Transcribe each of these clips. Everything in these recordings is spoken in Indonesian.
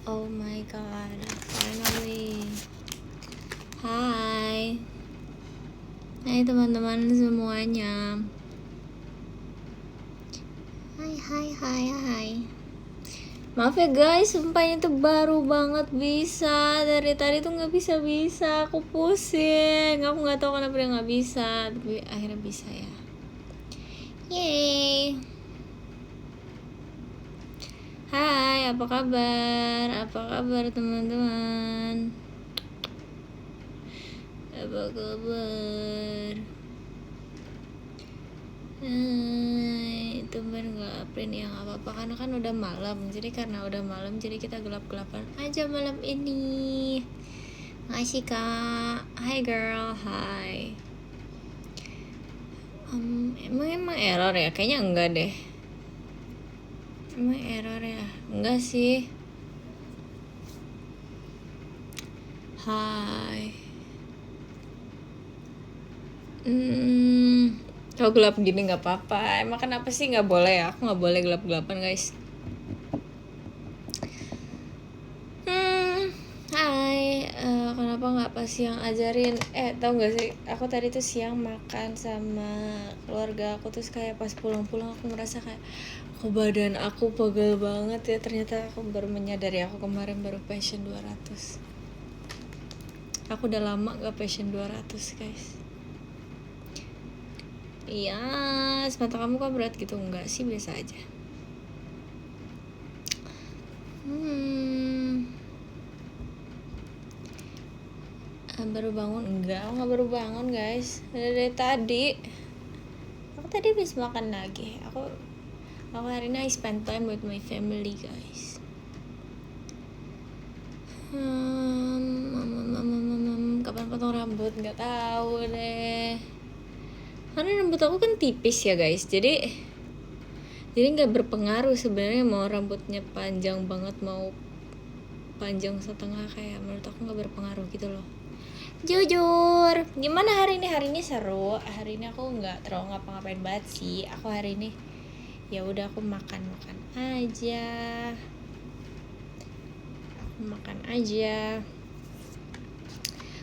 Oh my god, finally. Hai teman-teman semuanya. Hai. Maaf ya guys, sumpah ini tuh baru banget bisa. Dari tadi tuh nggak bisa. Aku pusing. Aku nggak tahu kenapa dia nggak bisa, tapi akhirnya bisa ya. Yeay. Hai, apa kabar? Teman-teman? Apa kabar? Tumben gak print ya, gak apa-apa karena kan udah malam. Jadi karena udah malam, jadi kita gelap-gelapan aja malam ini. Makasih kak. Hi girl, hi. Emang error ya? Kayaknya enggak deh. Emang error ya? Enggak sih. Hai. Kalau gelap gini nggak apa-apa. Emang kenapa sih nggak boleh ya? Aku nggak boleh gelap-gelapan guys. Hai. Kenapa nggak pas siang ajarin? Tahu nggak sih? Aku tadi tuh siang makan sama keluarga aku, terus kayak pas pulang-pulang aku merasa kayak badan aku pegel banget ya. Ternyata aku baru menyadari aku kemarin baru passion 200. Aku udah lama gak passion 200 guys. Iya, mata kamu kok berat gitu? Enggak sih, biasa aja. Baru bangun? Enggak, aku gak baru bangun guys. Dari tadi. Aku tadi habis makan lagi. Aku hari ini I spend time with my family guys. Kapan potong rambut? Nggak tahu deh. Karena rambut aku kan tipis ya guys, jadi nggak berpengaruh sebenarnya mau rambutnya panjang banget mau panjang setengah, kayak menurut aku nggak berpengaruh gitu loh. Jujur, gimana hari ini seru. Hari ini aku nggak terlalu ngapa-ngapain banget sih. Aku hari ini ya udah aku makan aja.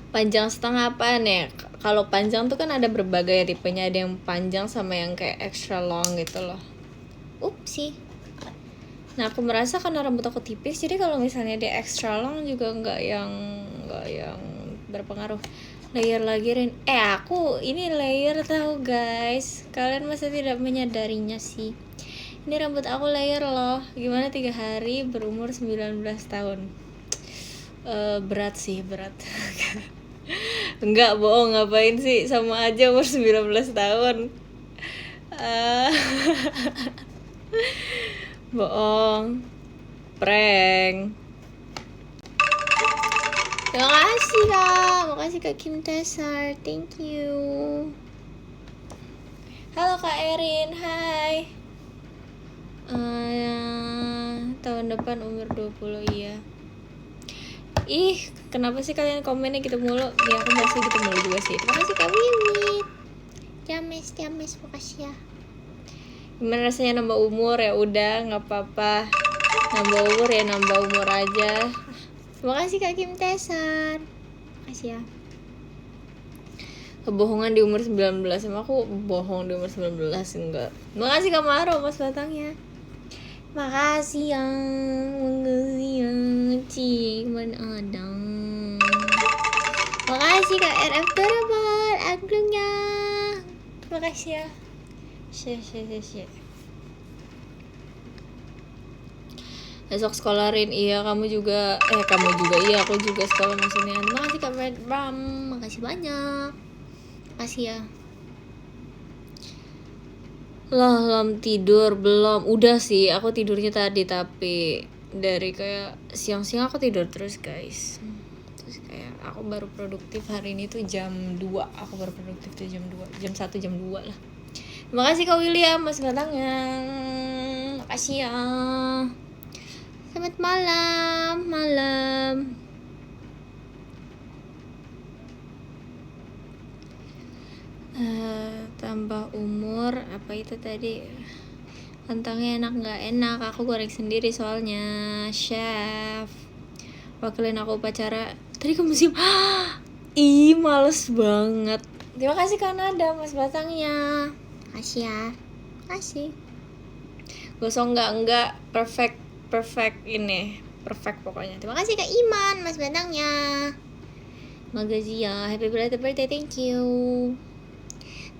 Panjang setengah apa nih? Kalau panjang tuh kan ada berbagai tipenya, ada yang panjang sama yang kayak extra long gitu loh. Upsi. Nah aku merasa karena rambut aku tipis, jadi kalau misalnya dia extra long juga nggak yang berpengaruh. Layer lagi Rin. Aku ini layer tahu guys. Kalian masih tidak menyadarinya sih. Ini rambut aku layer loh. Gimana 3 hari berumur 19 tahun. Berat. Enggak, bohong, ngapain sih, sama aja umur 19 tahun. Bohong, prank. Terima kasih kak, makasih kak Kim Tesar, thank you. Halo kak Erin, hai. Tahun depan umur 20, iya. Ih, kenapa sih kalian komennya gitu mulu? Ya aku masih gitu mulu juga sih. Terima kasih kak Wiwit. James, makasih ya. Gimana rasanya nambah umur? Ya udah, nggak apa-apa. Nambah umur aja. Terima kasih kak Kim Tesar. Makasih ya. Kebohongan di umur 19, sama aku bohong di umur 19 enggak. Makasih kak Maro mas batangnya. Makasih yang Ciman Adang. Makasih kak RF Terabal Aglungnya. Makasih ya. Share. Besok sekolah Rin, iya kamu juga iya aku juga sekolah musimnya. Makasih kak Red Bram, makasih banyak. Makasih ya. Belum tidur, belum. Udah sih, aku tidurnya tadi, tapi dari kayak siang-siang aku tidur terus guys. Terus kayak aku baru produktif hari ini tuh jam 2. Aku baru produktif tuh jam 2, jam 1, jam 2 lah. Makasih kak William, mas datangnya. Makasih ya. Selamat malam. Tambah umur apa itu tadi? Kentangnya enak nggak enak? Aku goreng sendiri soalnya, chef. wakilin aku upacara. Tadi ke museum. Ih, males banget. Terima kasih Kanada Mas Batangnya. Kasih ya. Kasih. Gosong enggak perfect ini. Perfect pokoknya. Terima kasih Kak Iman Mas Batangnya. Makasih ya. Happy birthday, thank you.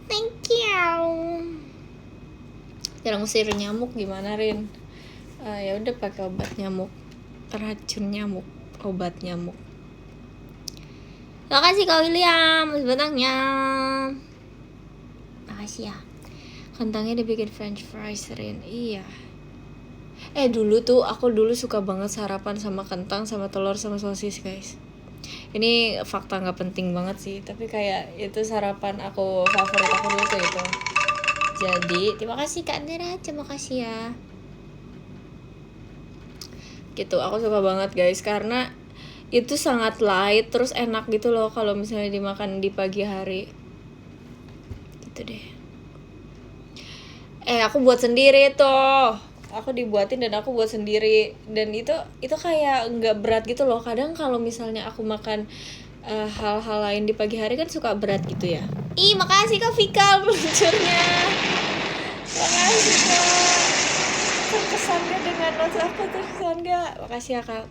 Thank you. Cara ngusir nyamuk gimana, Rin? Ya udah pakai obat nyamuk. Racun nyamuk, obat nyamuk. Terima kasih Kak William Mas Batangnya. Makasih ya. Kentangnya dibikin french fries, Rin. Iya. Dulu tuh aku suka banget sarapan sama kentang sama telur sama sosis, guys. Ini fakta nggak penting banget sih, tapi kayak itu sarapan aku, favorit aku dulu tuh itu. Jadi terima kasih Kak Dera, terima kasih ya. Gitu, aku suka banget guys karena itu sangat light terus enak gitu loh kalau misalnya dimakan di pagi hari. Gitu deh. Aku buat sendiri tuh. Aku dibuatin dan aku buat sendiri, dan itu kayak nggak berat gitu loh. Kadang kalau misalnya aku makan hal-hal lain di pagi hari kan suka berat gitu ya. Makasih Kak Vika peluncurnya. Makasih Kak. Terkesan gak dengan notes aku, terkesan gak? Makasih ya Kak.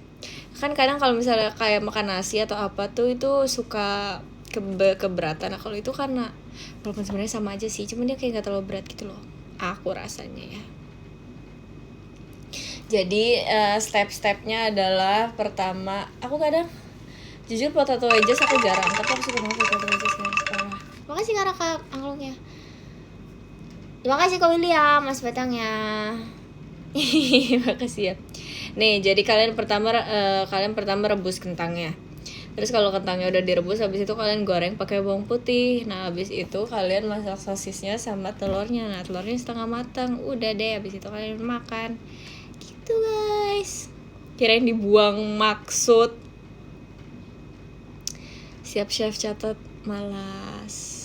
Kan kadang kalau misalnya kayak makan nasi atau apa tuh itu suka keberatan. Nah kalau itu karena walaupun sebenarnya sama aja sih, cuman dia kayak nggak terlalu berat gitu loh. Aku rasanya ya. Jadi step-stepnya adalah pertama, aku kadang jujur potato wedges aku jarang, tapi aku suka banget potato wedges guys. Makasih Kak Anglungnya. Terima kasih Kak William Mas Batangnya. Makasih ya. Nih jadi kalian pertama rebus kentangnya. Terus kalau kentangnya udah direbus, habis itu kalian goreng pakai bawang putih. Nah habis itu kalian masak sosisnya sama telurnya. Nah telurnya setengah matang. Udah deh, habis itu kalian makan. Gitu guys. Kirain dibuang maksud. Siap chef catat, malas.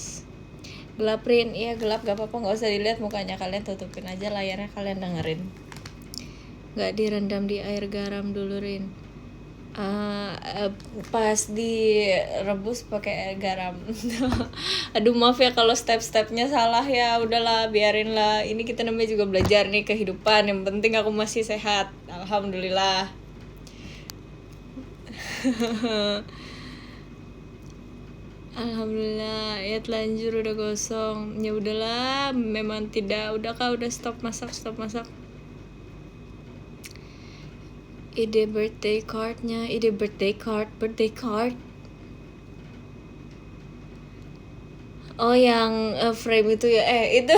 Gelap Rin, iya gelap gak apa-apa, gak usah dilihat mukanya, kalian tutupin aja layarnya, kalian dengerin. Gak direndam di air garam dulu Rin. Pas direbus pakai air garam. Aduh maaf ya kalau step-stepnya salah ya, udahlah biarin lah. Ini kita namanya juga belajar nih kehidupan. Yang penting aku masih sehat, alhamdulillah. Alhamdulillah ya telanjur udah gosong. Ya udahlah, memang tidak. Udah Kak, udah stop masak. Ide birthday card. Oh yang frame itu ya, itu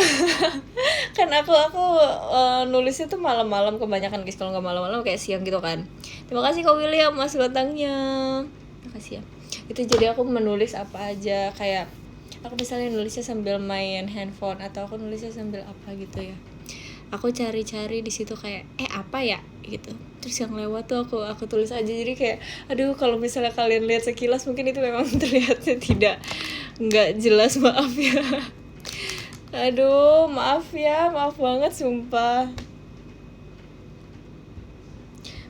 kan aku nulisnya tuh malam-malam kebanyakan guys. Kalau nggak malam-malam kayak siang gitu kan. Terima kasih Kak William Mas Batangnya. Makasih ya. Itu jadi aku menulis apa aja, kayak aku misalnya nulisnya sambil main handphone atau aku nulisnya sambil apa gitu ya. Aku cari-cari di situ kayak apa ya gitu, terus yang lewat tuh aku tulis aja. Jadi kayak aduh kalau misalnya kalian lihat sekilas mungkin itu memang terlihatnya nggak jelas, maaf ya. Aduh maaf banget sumpah.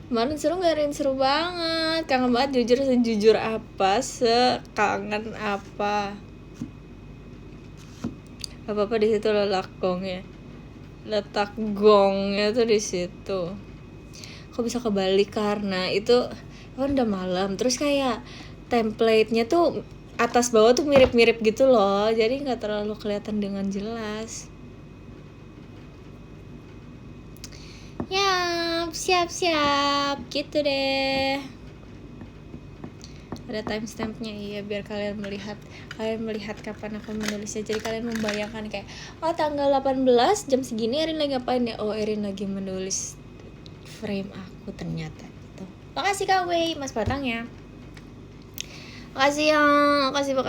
Kemarin seru gak Rin? Seru banget, kangen banget jujur apa, sekangen apa di situ letak gongnya tuh di situ. Kok bisa kebalik karena itu kan udah malam, terus kayak template-nya tuh atas bawah tuh mirip-mirip gitu loh, jadi nggak terlalu kelihatan dengan jelas. Ya siap gitu deh. Ada timestampnya, iya, biar kalian melihat kapan aku menulisnya. Jadi kalian membayangkan kayak tanggal 18 jam segini Erin lagi ngapain ya. Erin lagi menulis frame aku ternyata gitu. Makasih Kak Wei Mas Batangnya. Makasih ya, makasih.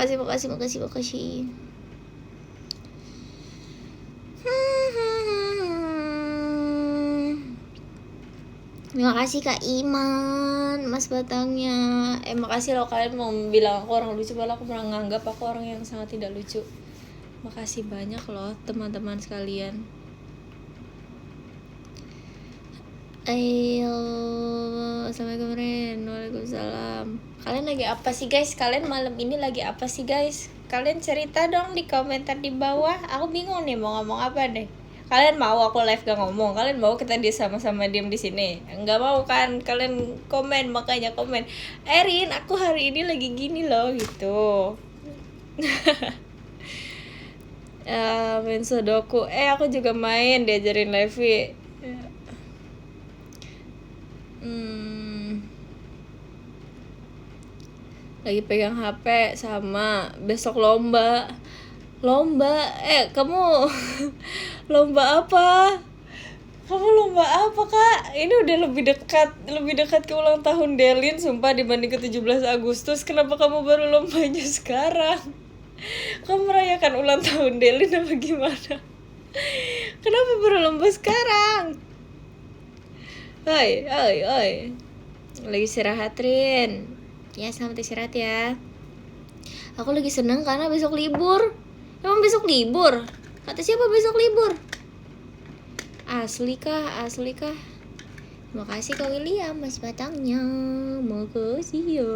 Terima kasih Kak Iman Mas Batangnya. Makasih loh kalian mau bilang aku orang lucu, padahal aku pernah nganggap aku orang yang sangat tidak lucu. Makasih banyak loh teman-teman sekalian. Assalamualaikum Rin. Waalaikumsalam. Kalian lagi apa sih guys? Kalian malam ini lagi apa sih guys? Kalian cerita dong di komentar di bawah. Aku bingung nih mau ngomong apa deh. Kalian mau aku live gak ngomong? Kalian mau kita sama-sama diem di sini? Enggak mau kan? Kalian komen, makanya komen. Rin, aku hari ini lagi gini loh gitu. Main Sudoku. Aku juga main, diajarin Levi. Lagi pegang HP sama besok lomba. Kamu lomba apa? Kamu lomba apa kak? Ini udah lebih dekat ke ulang tahun Delin sumpah dibanding ke 17 Agustus. Kenapa kamu baru lombanya sekarang? Kamu merayakan ulang tahun Delin apa gimana? Kenapa baru lomba sekarang? Oi. Lagi istirahat Rin. Ya selamat istirahat ya. Aku lagi seneng karena besok libur. Emang besok libur? Kata siapa besok libur? Asli kah? Makasih Kak William mas batangnya. Makasih ya.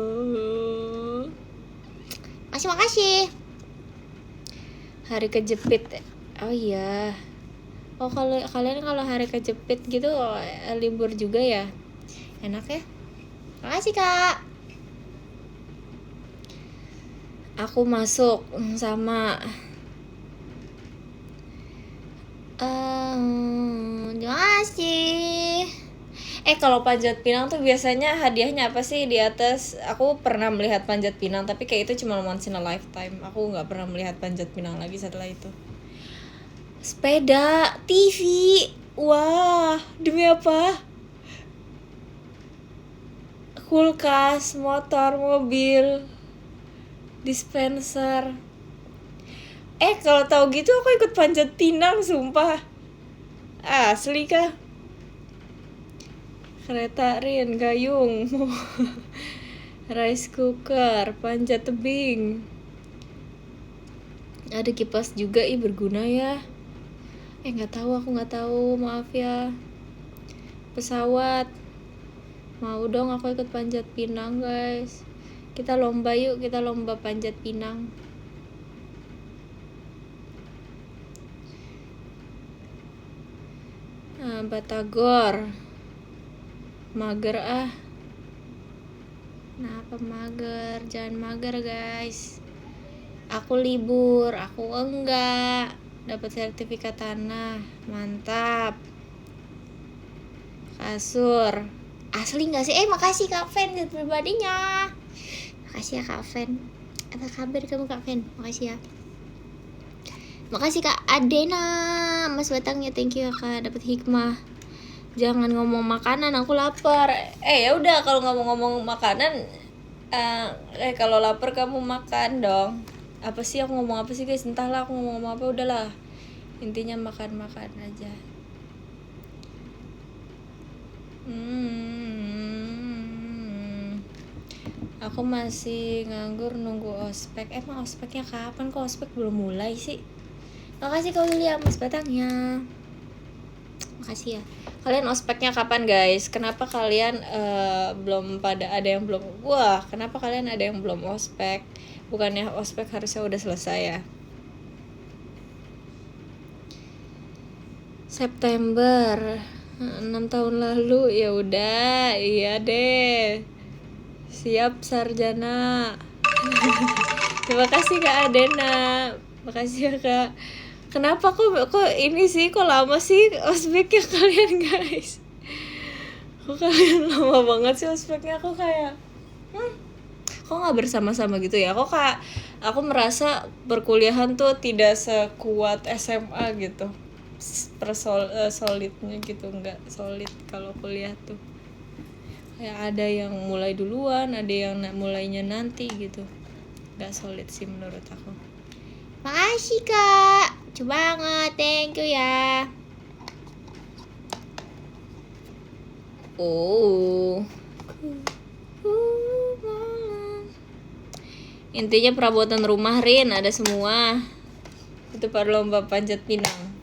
Makasih. Hari kejepit. Oh iya. Oh kalau kalian hari kejepit gitu libur juga ya? Enak ya? Makasih Kak. Aku masuk sama terima kasih. Kalau panjat pinang tuh biasanya hadiahnya apa sih di atas? Aku pernah melihat panjat pinang tapi kayak itu cuma once in a lifetime. Aku nggak pernah melihat panjat pinang lagi setelah itu. Sepeda, TV, wah demi apa? Kulkas, motor, mobil, dispenser. Kalau tahu gitu aku ikut panjat pinang sumpah. Asli kah? Kereta Rin, gayung, rice cooker, panjat tebing. Ada kipas juga, berguna ya. Aku nggak tahu, maaf ya. Pesawat. Mau dong aku ikut panjat pinang guys. Kita lomba yuk, kita lomba panjat pinang. Batagor. Mager ah. Kenapa mager? Jangan mager guys. Aku libur, aku enggak. Dapat sertifikat tanah, mantap. Kasur. Asli nggak sih? Makasih Kak Fen pribadinya. Makasih ya Kak Fen. Apa kabar kamu Kak Fen? Makasih ya. Makasih Kak Adena, Mas Batangnya, thank you ya Kak, dapat hikmah. Jangan ngomong makanan, aku lapar. Ya udah kalau ngomong makanan, kalau lapar kamu makan dong. Apa sih aku ngomong apa sih guys? Entahlah aku ngomong apa, udahlah. Intinya makan aja. Aku masih nganggur nunggu ospek. Emang ospeknya kapan? Kok ospek belum mulai sih? Makasih Kak William mas batangnya. Makasih ya. Kalian ospeknya kapan guys? Kenapa kalian belum pada ada yang belum? Wah, kenapa kalian ada yang belum ospek? Bukannya ospek harusnya udah selesai ya? September 6 tahun lalu, ya udah, iya deh. Siap sarjana. Terima kasih Kak Adena. Makasih ya Kak. Kenapa kok ini sih, kok lama sih ospeknya kalian guys? Kok kalian lama banget sih ospeknya? Aku kayak kok nggak bersama-sama gitu ya? Aku merasa perkuliahan tuh tidak sekuat SMA gitu. Solidnya gitu, nggak solid kalau kuliah tuh. Kayak ada yang mulai duluan, ada yang mulainya nanti gitu. Nggak solid sih menurut aku. Makasih Kak, coba banget, thank you ya. Intinya perabotan rumah Rin ada semua. Itu pada lomba panjat pinang.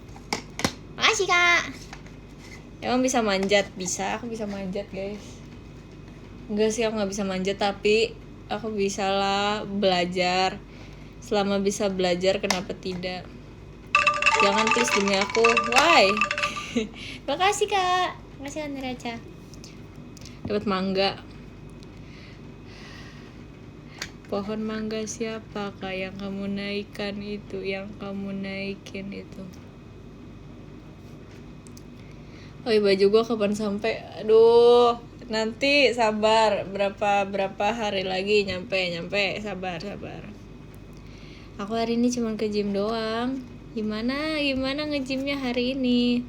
Makasih Kak. Emang bisa manjat? Bisa, aku bisa manjat guys. Enggak sih, aku nggak bisa manjat, tapi aku bisa lah belajar. Selama bisa belajar, kenapa tidak? Jangan please demi aku. Why? Makasih kak. Makasih Aniraca. Dapat mangga. Pohon mangga siapa kak yang kamu naikkan itu? Yang kamu naikin itu? Oh iya, baju gue kapan sampai? Aduh, nanti sabar. Berapa hari lagi nyampe. Sabar. Aku hari ini cuma ke gym doang. Gimana nge-gymnya hari ini?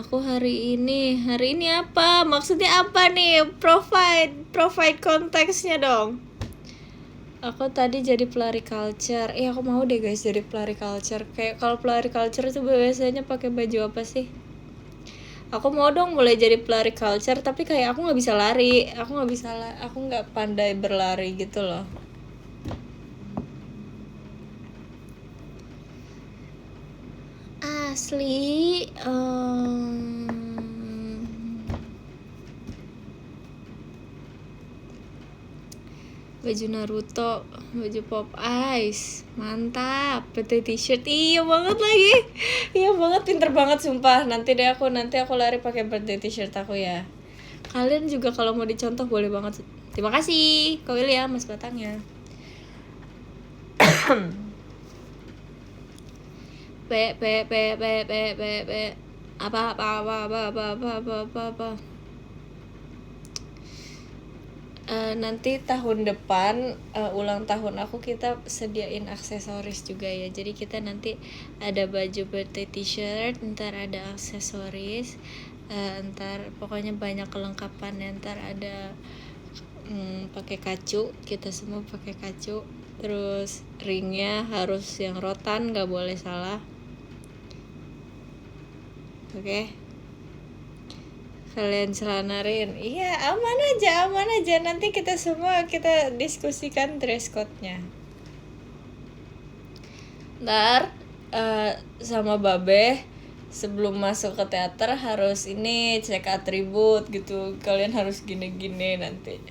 Aku hari ini apa? Maksudnya apa nih? Provide konteksnya dong. Aku tadi jadi pelari culture. Aku mau deh guys jadi pelari culture. Kayak kalau pelari culture itu biasanya pakai baju apa sih? Aku mau dong mulai jadi pelari culture, tapi kayak aku nggak bisa lari. Aku nggak pandai berlari gitu loh. Asli. Baju Naruto, baju Pop Ice, mantap. PT t-shirt, iya banget lagi, iya banget, pinter banget sumpah. Nanti aku lari pakai PT t-shirt aku ya. Kalian juga kalau mau dicontoh boleh banget. Terima kasih Kak William, Mas Batangnya. Apa. Nanti tahun depan ulang tahun aku, kita sediain aksesoris juga ya. Jadi kita nanti ada baju birthday t-shirt, ntar ada aksesoris, ntar pokoknya banyak kelengkapan. Ntar ada pakai kacu, kita semua pakai kacu. Terus ringnya harus yang rotan, nggak boleh salah. Oke. Kalian celanarin. Iya, aman aja. Nanti kita diskusikan dress code-nya. Ntar sama Babe sebelum masuk ke teater harus cek atribut gitu. Kalian harus gini-gini nanti.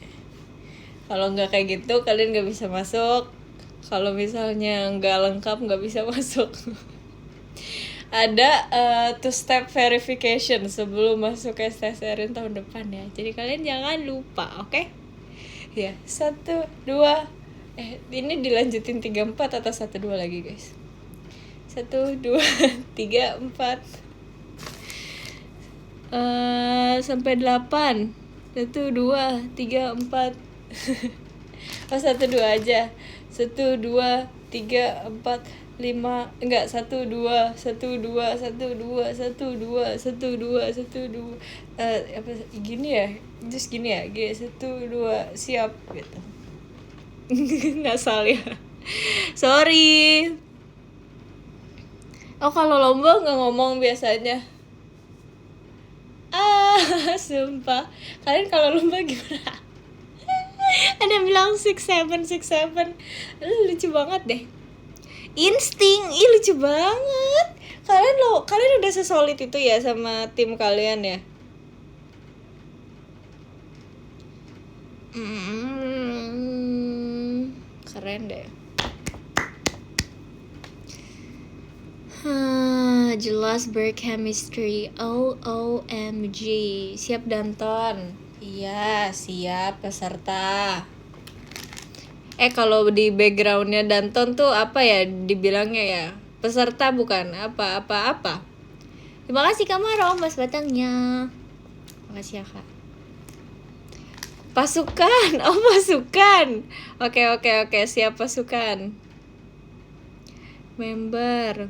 Kalau nggak kayak gitu kalian nggak bisa masuk. Kalau misalnya nggak lengkap nggak bisa masuk. Ada two-step verification sebelum masuk ke STSRN tahun depan ya. Jadi kalian jangan lupa, oke? Ya, 1, 2. Ini dilanjutin 3, 4 atau 1, 2 lagi guys? 1, 2, 3, 4. Sampai 8. 1, 2, 3, 4. Oh, 1, 2 aja. 1, 2, 3, 4. 5, enggak, 1, 2, 1, 2, 1, 2, 1, 2, 1, 2, 1, 2, apa gini ya, just gini ya, G1, 2, siap gitu. Ngasal ya, sorry. Oh, kalau lomba nggak ngomong biasanya. Sumpah, kalian kalau lomba gimana? Ada yang bilang 6-7, lucu banget deh. Insting, lucu banget. Kalian udah sesolid itu ya sama tim kalian ya. Keren deh. Jelas berchemistry. OMG. Siap Danton? Iya, siap peserta. Kalau di backgroundnya Danton tuh apa ya dibilangnya ya? Peserta bukan apa-apa. Terima kasih Kak Maro, Mas Batangnya. Makasih ya Kak. Pasukan, pasukan. Oke, siap pasukan. Member.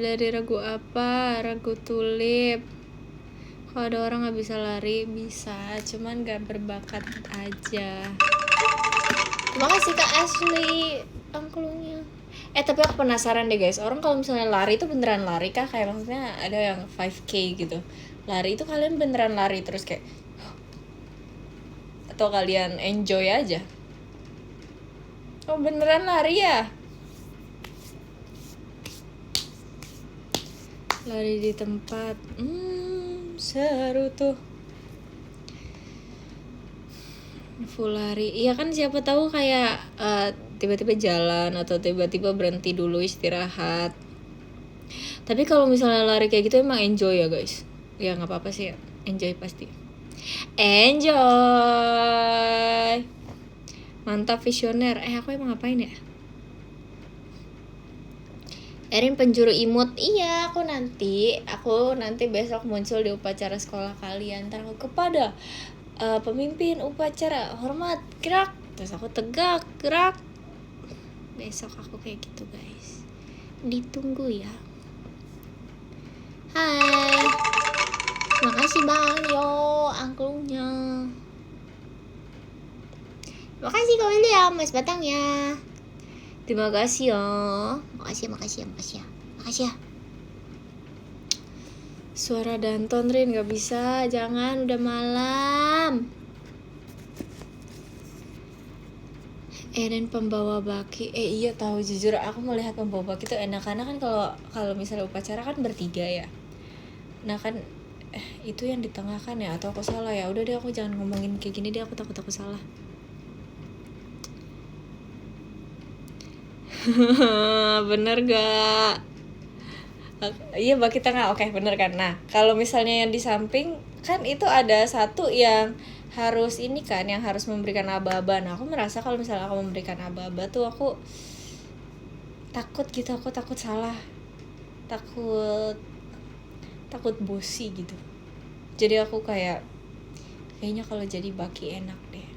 Dari ragu apa? Ragu tulip. Kalau ada orang nggak bisa lari, bisa, cuman nggak berbakat aja. Terima kasih Kak Ashley angklungnya. Tapi aku penasaran deh guys, orang kalau misalnya lari itu beneran lari kah? Kayak maksudnya ada yang 5K gitu, lari itu kalian beneran lari terus kayak atau kalian enjoy aja? Oh beneran lari ya? Lari di tempat, seru tuh. Full lari, iya kan, siapa tahu kayak tiba-tiba jalan atau tiba-tiba berhenti dulu istirahat. Tapi kalau misalnya lari kayak gitu emang enjoy ya guys? Ya nggak apa-apa sih, enjoy pasti. Enjoy. Mantap visioner. Aku emang ngapain ya? Erin penjuru imut. Iya, aku nanti besok muncul di upacara sekolah kalian. Ntar aku kepada pemimpin upacara, hormat, gerak. Terus aku tegak, gerak. Besok aku kayak gitu guys. Ditunggu ya. Hai. Makasih Bang Yo angklungnya. Makasih Kak William, Mas Batangnya. Terima kasih ya. Makasih ya. Suara Danton Rin, gak bisa, jangan, udah malam. Erin pembawa baki. Iya tahu, jujur aku melihat pembawa baki itu enak karena kan kalau misalnya upacara kan bertiga ya. Nah kan itu yang di tengah kan ya, atau aku salah ya? Udah deh, aku jangan ngomongin kayak gini deh, aku takut aku salah. Bener gak? Iya baki tengah, oke bener kan. Nah kalau misalnya yang di samping kan itu ada satu yang harus ini kan, yang harus memberikan aba-aba. Nah aku merasa kalau misalnya aku memberikan aba-aba tuh aku takut gitu, aku takut salah, takut bosi gitu. Jadi aku kayaknya kalau jadi baki enak deh.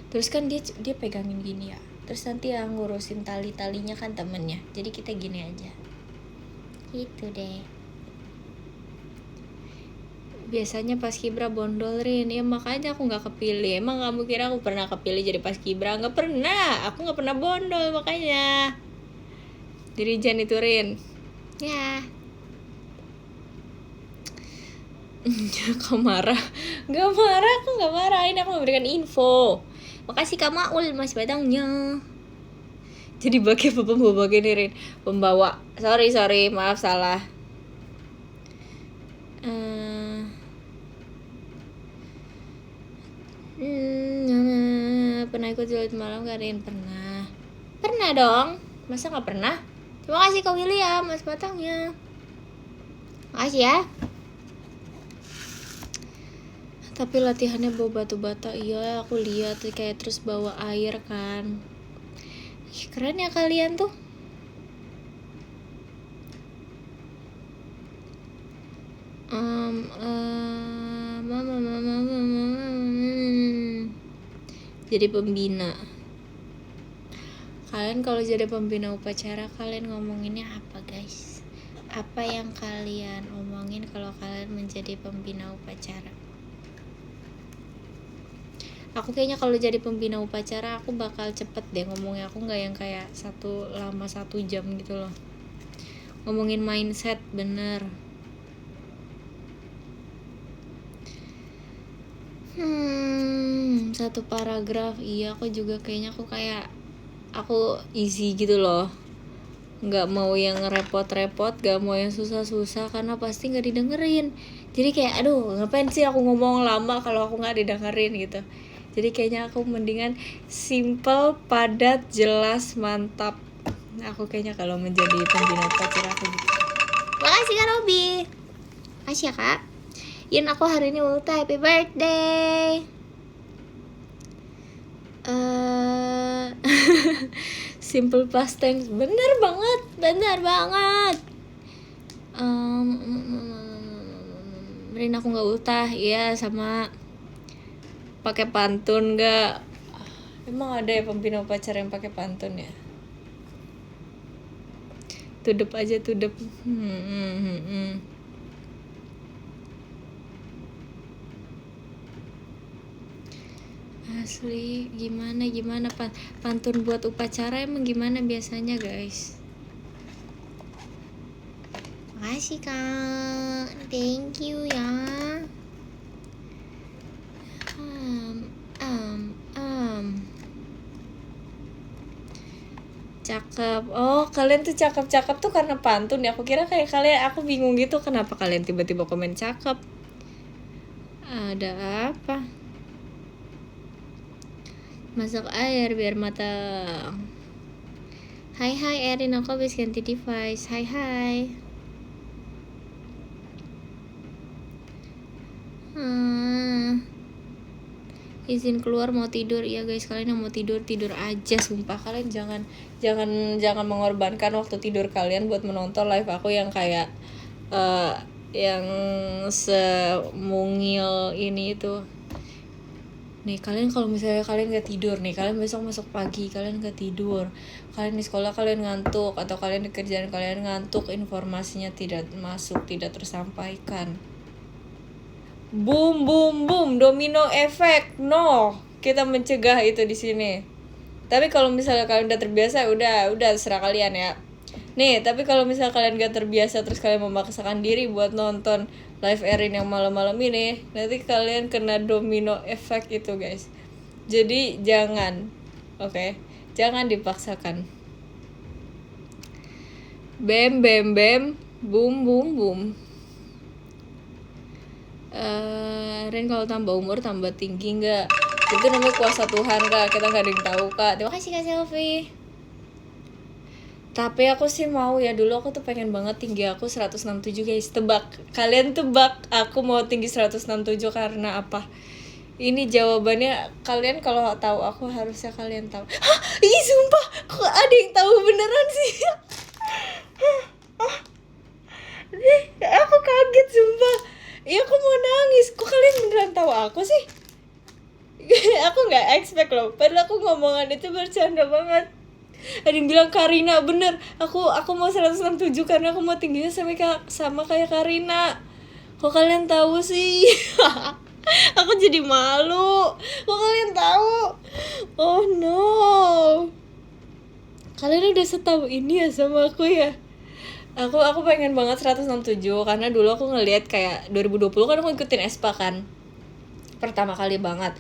Terus kan dia pegangin gini ya, terus nanti yang ngurusin talinya kan temennya, jadi kita gini aja gitu deh. Biasanya paskibra bondol Rin, ya makanya aku nggak kepilih. Emang kamu kira aku pernah kepilih jadi paskibra? Nggak pernah, aku nggak pernah bondol makanya. Dirijen itu Rin ya. Kau marah? Gak marah, aku gak marah. Ini aku memberikan info. Makasih Kak Maul, Mas Badangnya. Jadi bagi apa pembawa gini Rin? Pembawa. Sorry, maaf salah. Pernah ikut julid malam gak Rin? Pernah dong. Masa gak pernah? Terima kasih Kak William, Mas Batangnya. Makasih ya. Tapi latihannya bawa batu bata. Iya aku lihat kayak terus bawa air kan. Keren ya kalian tuh. Jadi pembina. Kalian kalau jadi pembina upacara, kalian ngomonginnya apa guys? Apa yang kalian omongin kalau kalian menjadi pembina upacara? Aku kayaknya kalau jadi pembina upacara aku bakal cepet deh ngomongnya. Aku nggak yang kayak lama 1 jam gitu loh. Ngomongin mindset bener. Satu paragraf. Iya aku juga kayaknya aku easy gitu loh. Nggak mau yang repot-repot, nggak mau yang susah-susah karena pasti nggak didengerin. Jadi kayak aduh ngapain sih aku ngomong lama kalau aku nggak didengerin gitu. Jadi kayaknya aku mendingan simple, padat, jelas, mantap. Aku kayaknya kalau menjadi pembina upacara aku gitu. Makasih Kak Robi. Makasih ya Kak. Yin aku hari ini ulta, happy birthday. Simple past tense, bener banget. Rin aku nggak ultah, iya sama. Pakai pantun nggak? Emang ada ya pembina upacara yang pakai pantun ya? Tudep aja tudep. Asli gimana pantun buat upacara emang gimana biasanya guys? Makasih Kak, thank you ya. Cakep. Oh, kalian tuh cakep-cakep tuh karena pantun ya. Aku kira kayak kalian, aku bingung gitu kenapa kalian tiba-tiba komen cakep. Ada apa? Masak air biar matang. Hai Erin, aku habis ganti device. Hai. Izin keluar mau tidur. Iya guys, kalian yang mau tidur aja, sumpah. Kalian jangan mengorbankan waktu tidur kalian buat menonton live aku yang kayak yang semungil ini itu. Nih kalian kalau misalnya kalian gak tidur nih, kalian besok masuk pagi kalian gak tidur, kalian di sekolah kalian ngantuk, atau kalian di kerjaan kalian ngantuk, informasinya tidak masuk, tidak tersampaikan, boom domino efek. No, kita mencegah itu di sini. Tapi kalau misalnya kalian udah terbiasa, udah terserah kalian ya. Nih, tapi kalau misalnya kalian gak terbiasa terus kalian memaksakan diri buat nonton live Erin yang malam-malam ini, nanti kalian kena domino efek itu guys. Jadi jangan, oke? Jangan dipaksakan. Bam, boom. Ren, kalau tambah umur tambah tinggi nggak? Itu namanya kuasa Tuhan kak, kita nggak ada yang tahu kak. Terima kasih kak Selfie. Tapi aku sih mau ya, dulu aku tuh pengen banget tinggi aku 167 guys. Kalian tebak aku mau tinggi 167 karena apa? Ini jawabannya, kalian kalau tahu aku harusnya kalian tahu. Hah? Ih sumpah, kok ada yang tahu beneran sih? Aku kaget sumpah. Iya aku mau nangis. Kok kalian beneran tahu aku sih? Aku nggak expect loh. Padahal aku ngomongan itu bercanda banget. Ada yang bilang Karina, bener. Aku mau 167 karena aku mau tingginya sama kayak Karina. Kok kalian tahu sih? Aku jadi malu. Kok kalian tahu? Oh no. Kalian udah setahu ini ya sama aku ya? Aku pengen banget 167 karena dulu aku ngelihat kayak 2020 kan aku ikutin Espa kan. Pertama kali banget.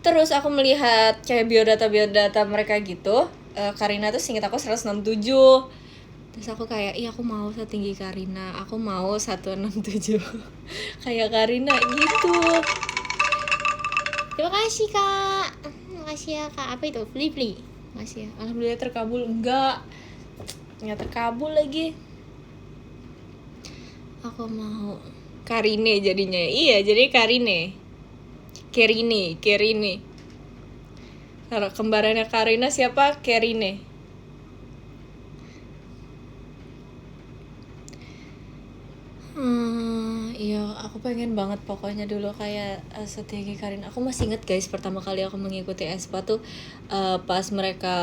Terus aku melihat kayak biodata mereka gitu. Karina tuh seinget aku 167. Terus aku kayak, iya aku mau setinggi Karina, aku mau 167 kayak Karina gitu. Terima kasih kak. Makasih ya kak. Apa itu? Fli. Makasih ya. Alhamdulillah terkabul. Enggak terkabul lagi. Aku mau Karine jadinya. Iya jadi Karine. Kerine. Kembarannya Karina siapa? Kerine. Iya, aku pengen banget pokoknya dulu kayak setinggi Karina. Aku masih inget guys, pertama kali aku mengikuti Espa tuh pas mereka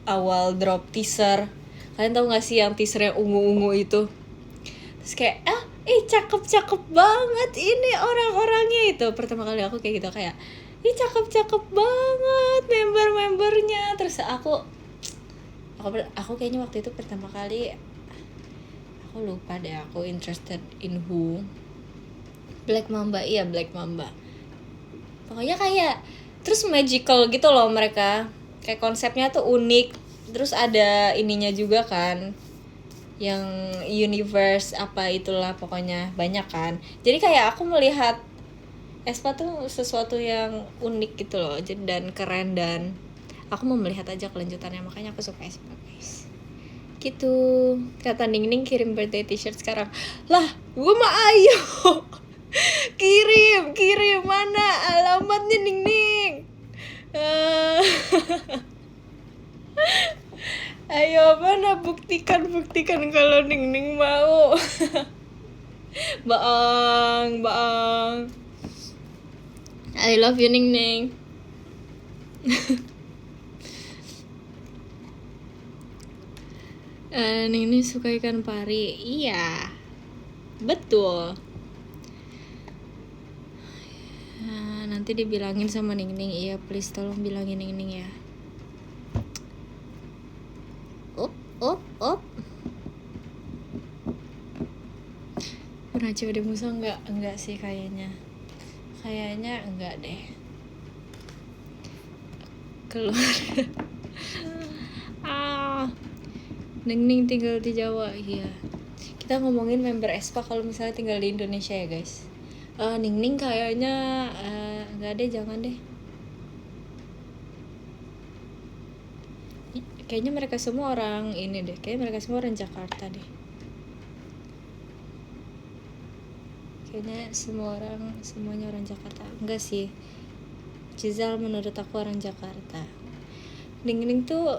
awal drop teaser. Kalian tahu gak sih yang teaser yang ungu-ungu itu? Terus kayak, cakep banget ini orang-orangnya itu. Pertama kali aku kayak gitu, kayak cakep banget member-membernya. Terus aku kayaknya waktu itu pertama kali, aku lupa deh, aku interested in who. Black Mamba. Pokoknya kayak terus magical gitu loh mereka. Kayak konsepnya tuh unik. Terus ada ininya juga kan, yang universe apa itulah pokoknya banyak kan. Jadi kayak aku melihat Espa tuh sesuatu yang unik gitu loh dan keren, dan aku mau melihat aja kelanjutannya, makanya aku suka Espa guys. Gitu. Kata Ningning kirim birthday t-shirt sekarang. Lah, gue mah ayo. kirim mana alamatnya Ningning? Ayo mana buktikan kalau Ningning mau. Baang. I love you Ningning. Ningning suka ikan pari. Iya, betul. Nanti dibilangin sama Ningning. Iya please tolong bilangin Ningning ya. Op. Pernah cewek di Musa enggak sih kayaknya enggak deh. Keluar. Ning tinggal di Jawa. Iya. Kita ngomongin member Espa kalau misalnya tinggal di Indonesia ya guys. Ning kayaknya nggak deh, jangan deh. Kayaknya mereka semua orang ini deh. Kayaknya mereka semua orang Jakarta deh. Kayaknya semuanya orang Jakarta. Enggak sih. Giselle menurut aku orang Jakarta. Ning tuh,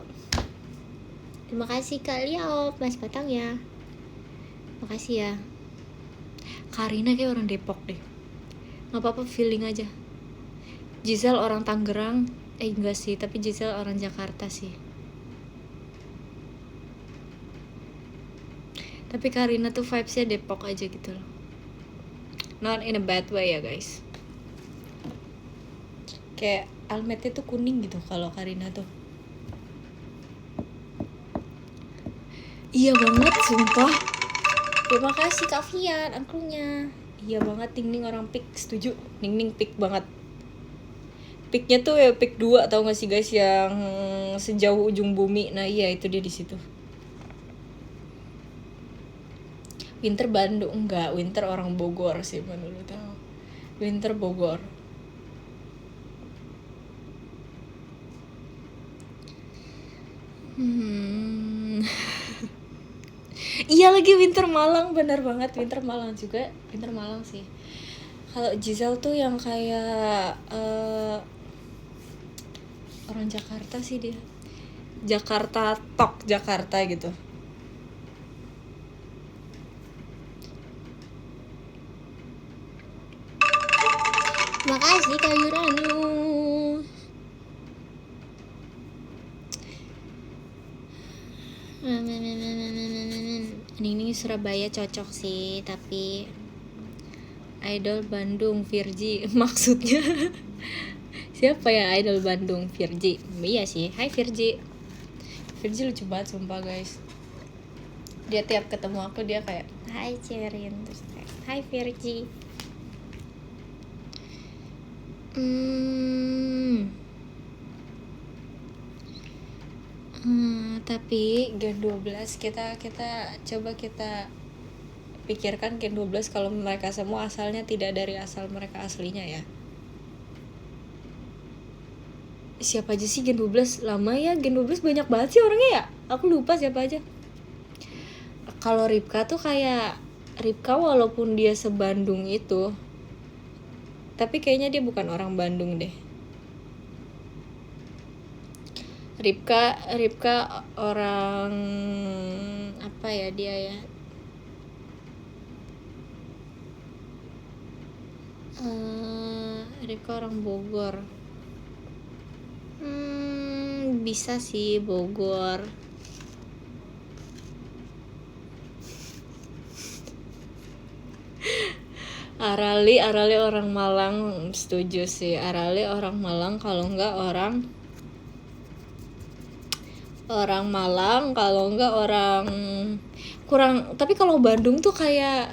terima kasih Kak Liao, Mas Batang ya. Makasih ya. Karina kayak orang Depok deh. Nggak apa-apa, feeling aja. Giselle orang Tangerang. Enggak sih, tapi Giselle orang Jakarta sih. Tapi Karina tuh vibesnya Depok aja gitu loh. Not in a bad way ya guys. Kayak almetnya tuh kuning gitu kalau Karina tuh. Iya banget sumpah. Terima kasih Kak Fian, angklungnya. Iya banget, Ning orang pik, setuju. Ning pik banget. Piknya tuh ya pik 2, tau gak sih guys, yang sejauh ujung bumi. Nah iya, itu dia di situ. Winter Bandung enggak, Winter orang Bogor sih menurut aku. Winter Bogor. Iya lagi Winter Malang, benar banget, Winter Malang juga, Winter Malang sih. Kalau Giselle tuh yang kayak orang Jakarta sih dia. Jakarta tok Jakarta gitu. Makasih Kak Uranus. Ini Surabaya cocok sih, tapi idol Bandung Virgi maksudnya. Siapa ya idol Bandung? Virgi. Iya sih. Hai Virgi. Virgi lucu banget sumpah guys. Dia tiap ketemu aku dia kayak hai Cerin, terus kayak hai Virgi. Tapi Gen 12 kita coba kita pikirkan Gen 12 kalau mereka semua asalnya tidak dari asal mereka aslinya ya. Siapa aja sih Gen 12? Lama ya, Gen 12 banyak banget sih orangnya ya. Aku lupa siapa aja. Kalau Ripka tuh kayak Ripka walaupun dia se-Bandung itu, tapi kayaknya dia bukan orang Bandung deh. Ripka orang apa ya dia ya? Ripka orang Bogor. Bisa sih Bogor. Arali orang Malang, setuju sih. Arali orang Malang, kalau enggak orang Malang, kalau enggak orang kurang. Tapi kalau Bandung tuh kayak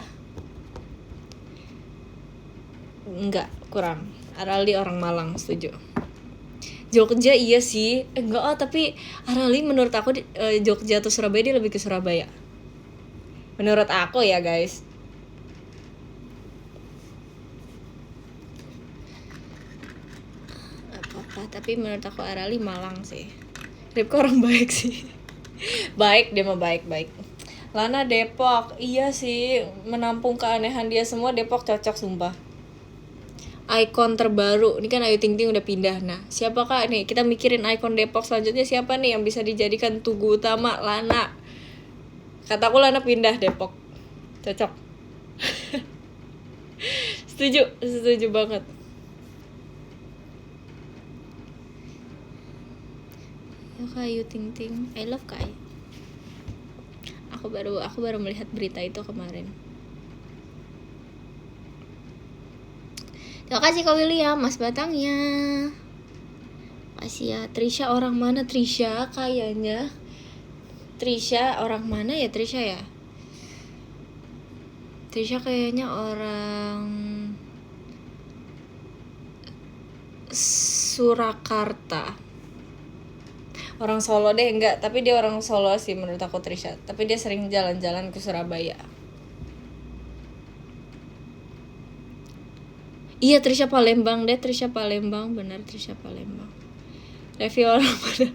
enggak, kurang. Arali orang Malang, setuju. Jogja iya sih, enggak tapi Arali menurut aku Jogja atau Surabaya dia lebih ke Surabaya. Menurut aku ya guys. Apa-apa, tapi menurut aku Arali Malang sih. Ripka orang baik sih. Baik, dia mah baik-baik. Lana Depok, iya sih, menampung keanehan dia semua. Depok cocok sumpah. Ikon terbaru, ini kan Ayu Ting Ting udah pindah. Nah, siapakah nih? Kita mikirin ikon Depok selanjutnya siapa nih yang bisa dijadikan tugu utama? Lana. Kataku Lana pindah Depok. Cocok. Setuju banget. Kak Ayu Ting Ting, I love Kak Ayu. Aku baru melihat berita itu kemarin. Terima kasih Kak William, Mas Batangnya. Makasih ya. Trisha orang mana Trisha? Kayaknya Trisha orang mana ya Trisha ya? Trisha kayaknya orang Surakarta. Orang Solo deh, enggak, tapi dia orang Solo sih menurut aku Trisha. Tapi dia sering jalan-jalan ke Surabaya. Iya, Trisha Palembang deh, Trisha Palembang, benar Trisha Palembang. Levi orang mana?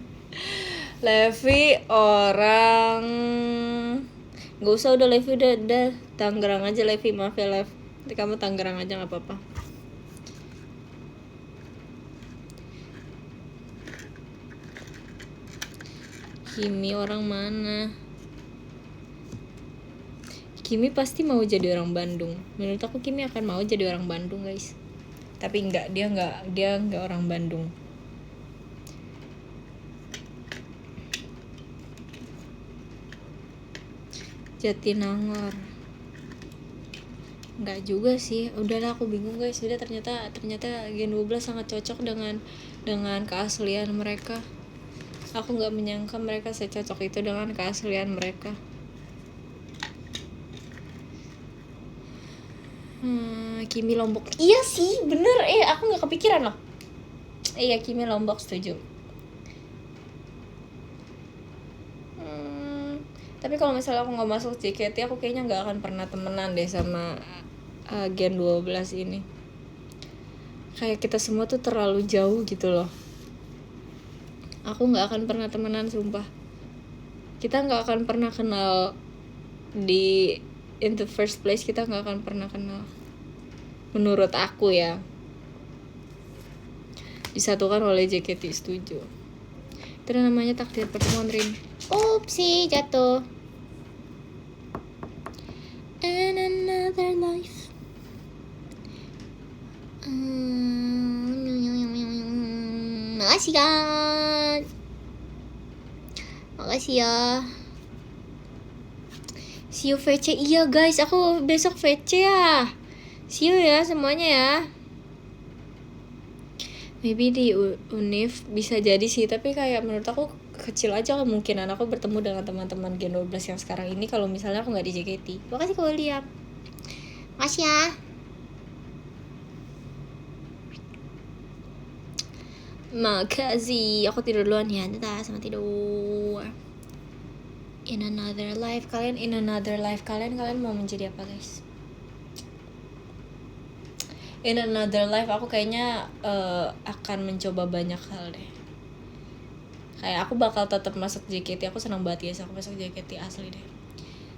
Levi orang nggak usah, udah Levi udah Tangerang aja Levi, maaf ya Lev. Nanti kamu Tangerang aja nggak apa-apa. Kimi orang mana? Kimi pasti mau jadi orang Bandung. Menurut aku Kimi akan mau jadi orang Bandung, guys. Tapi enggak, dia enggak orang Bandung. Jatinangor. Enggak juga sih. Udahlah, aku bingung guys. Udah, ternyata Gen 12 sangat cocok dengan keaslian mereka. Aku nggak menyangka mereka secocok itu dengan keaslian mereka. Kimi Lombok. Iya sih, bener. Aku nggak kepikiran loh. Iya, Kimi Lombok, setuju. Tapi kalau misalnya aku nggak masuk JKT, aku kayaknya nggak akan pernah temenan deh sama Gen 12 ini. Kayak kita semua tuh terlalu jauh gitu loh. Aku nggak akan pernah temenan, sumpah. Kita nggak akan pernah kenal in the first place. Kita nggak akan pernah kenal. Menurut aku ya. Disatukan oleh JKT, setuju. Itu namanya takdir pertemuan, Rin. Upsi, jatuh. And another life. Makasih kan. Makasih ya. See you VC. Iya guys, aku besok VC ya. See you ya semuanya ya. Maybe di Unif bisa jadi sih, tapi kayak menurut aku kecil aja kemungkinan aku bertemu dengan teman-teman Gen 12 yang sekarang ini kalau misalnya aku nggak di JKT. Makasih Kak William. Makasih ya. Makasih. Aku tidur duluan ya. Dadah, sama tidur. In another life kalian mau menjadi apa guys? In another life aku kayaknya akan mencoba banyak hal deh. Kayak aku bakal tetap masuk JKT. Aku senang banget guys aku masuk JKT, asli deh.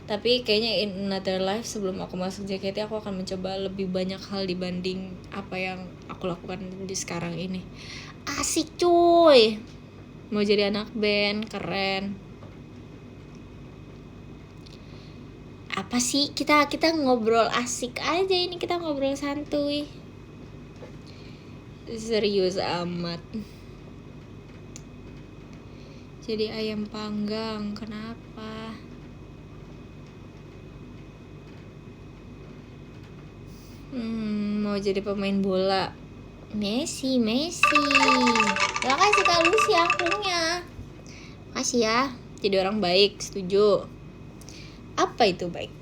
Tapi kayaknya in another life sebelum aku masuk JKT, aku akan mencoba lebih banyak hal dibanding apa yang aku lakukan di sekarang ini. Asik cuy. Mau jadi anak band, keren. Apa sih, kita ngobrol asik aja ini, kita ngobrol santuy. Serius amat. Jadi ayam panggang, kenapa? Mau jadi pemain bola. Messi. Gak kasih Kak Lucy akunnya. Makasih ya. Jadi orang baik, setuju. Apa itu baik?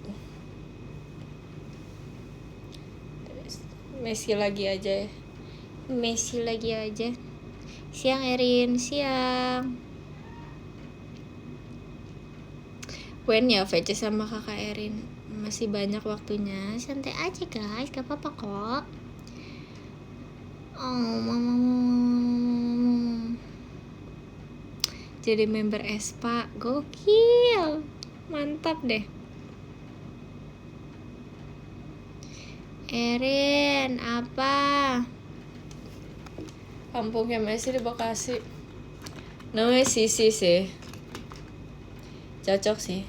Messi lagi aja. Siang Erin, siang. When ya VC sama kakak Erin? Masih banyak waktunya. Santai aja guys, gak apa-apa kok. Jadi member Espa, gokil. Mantap deh. Erin, apa? Kampungnya Messi di Bekasi. Namanya Sisi sih. Cocok sih.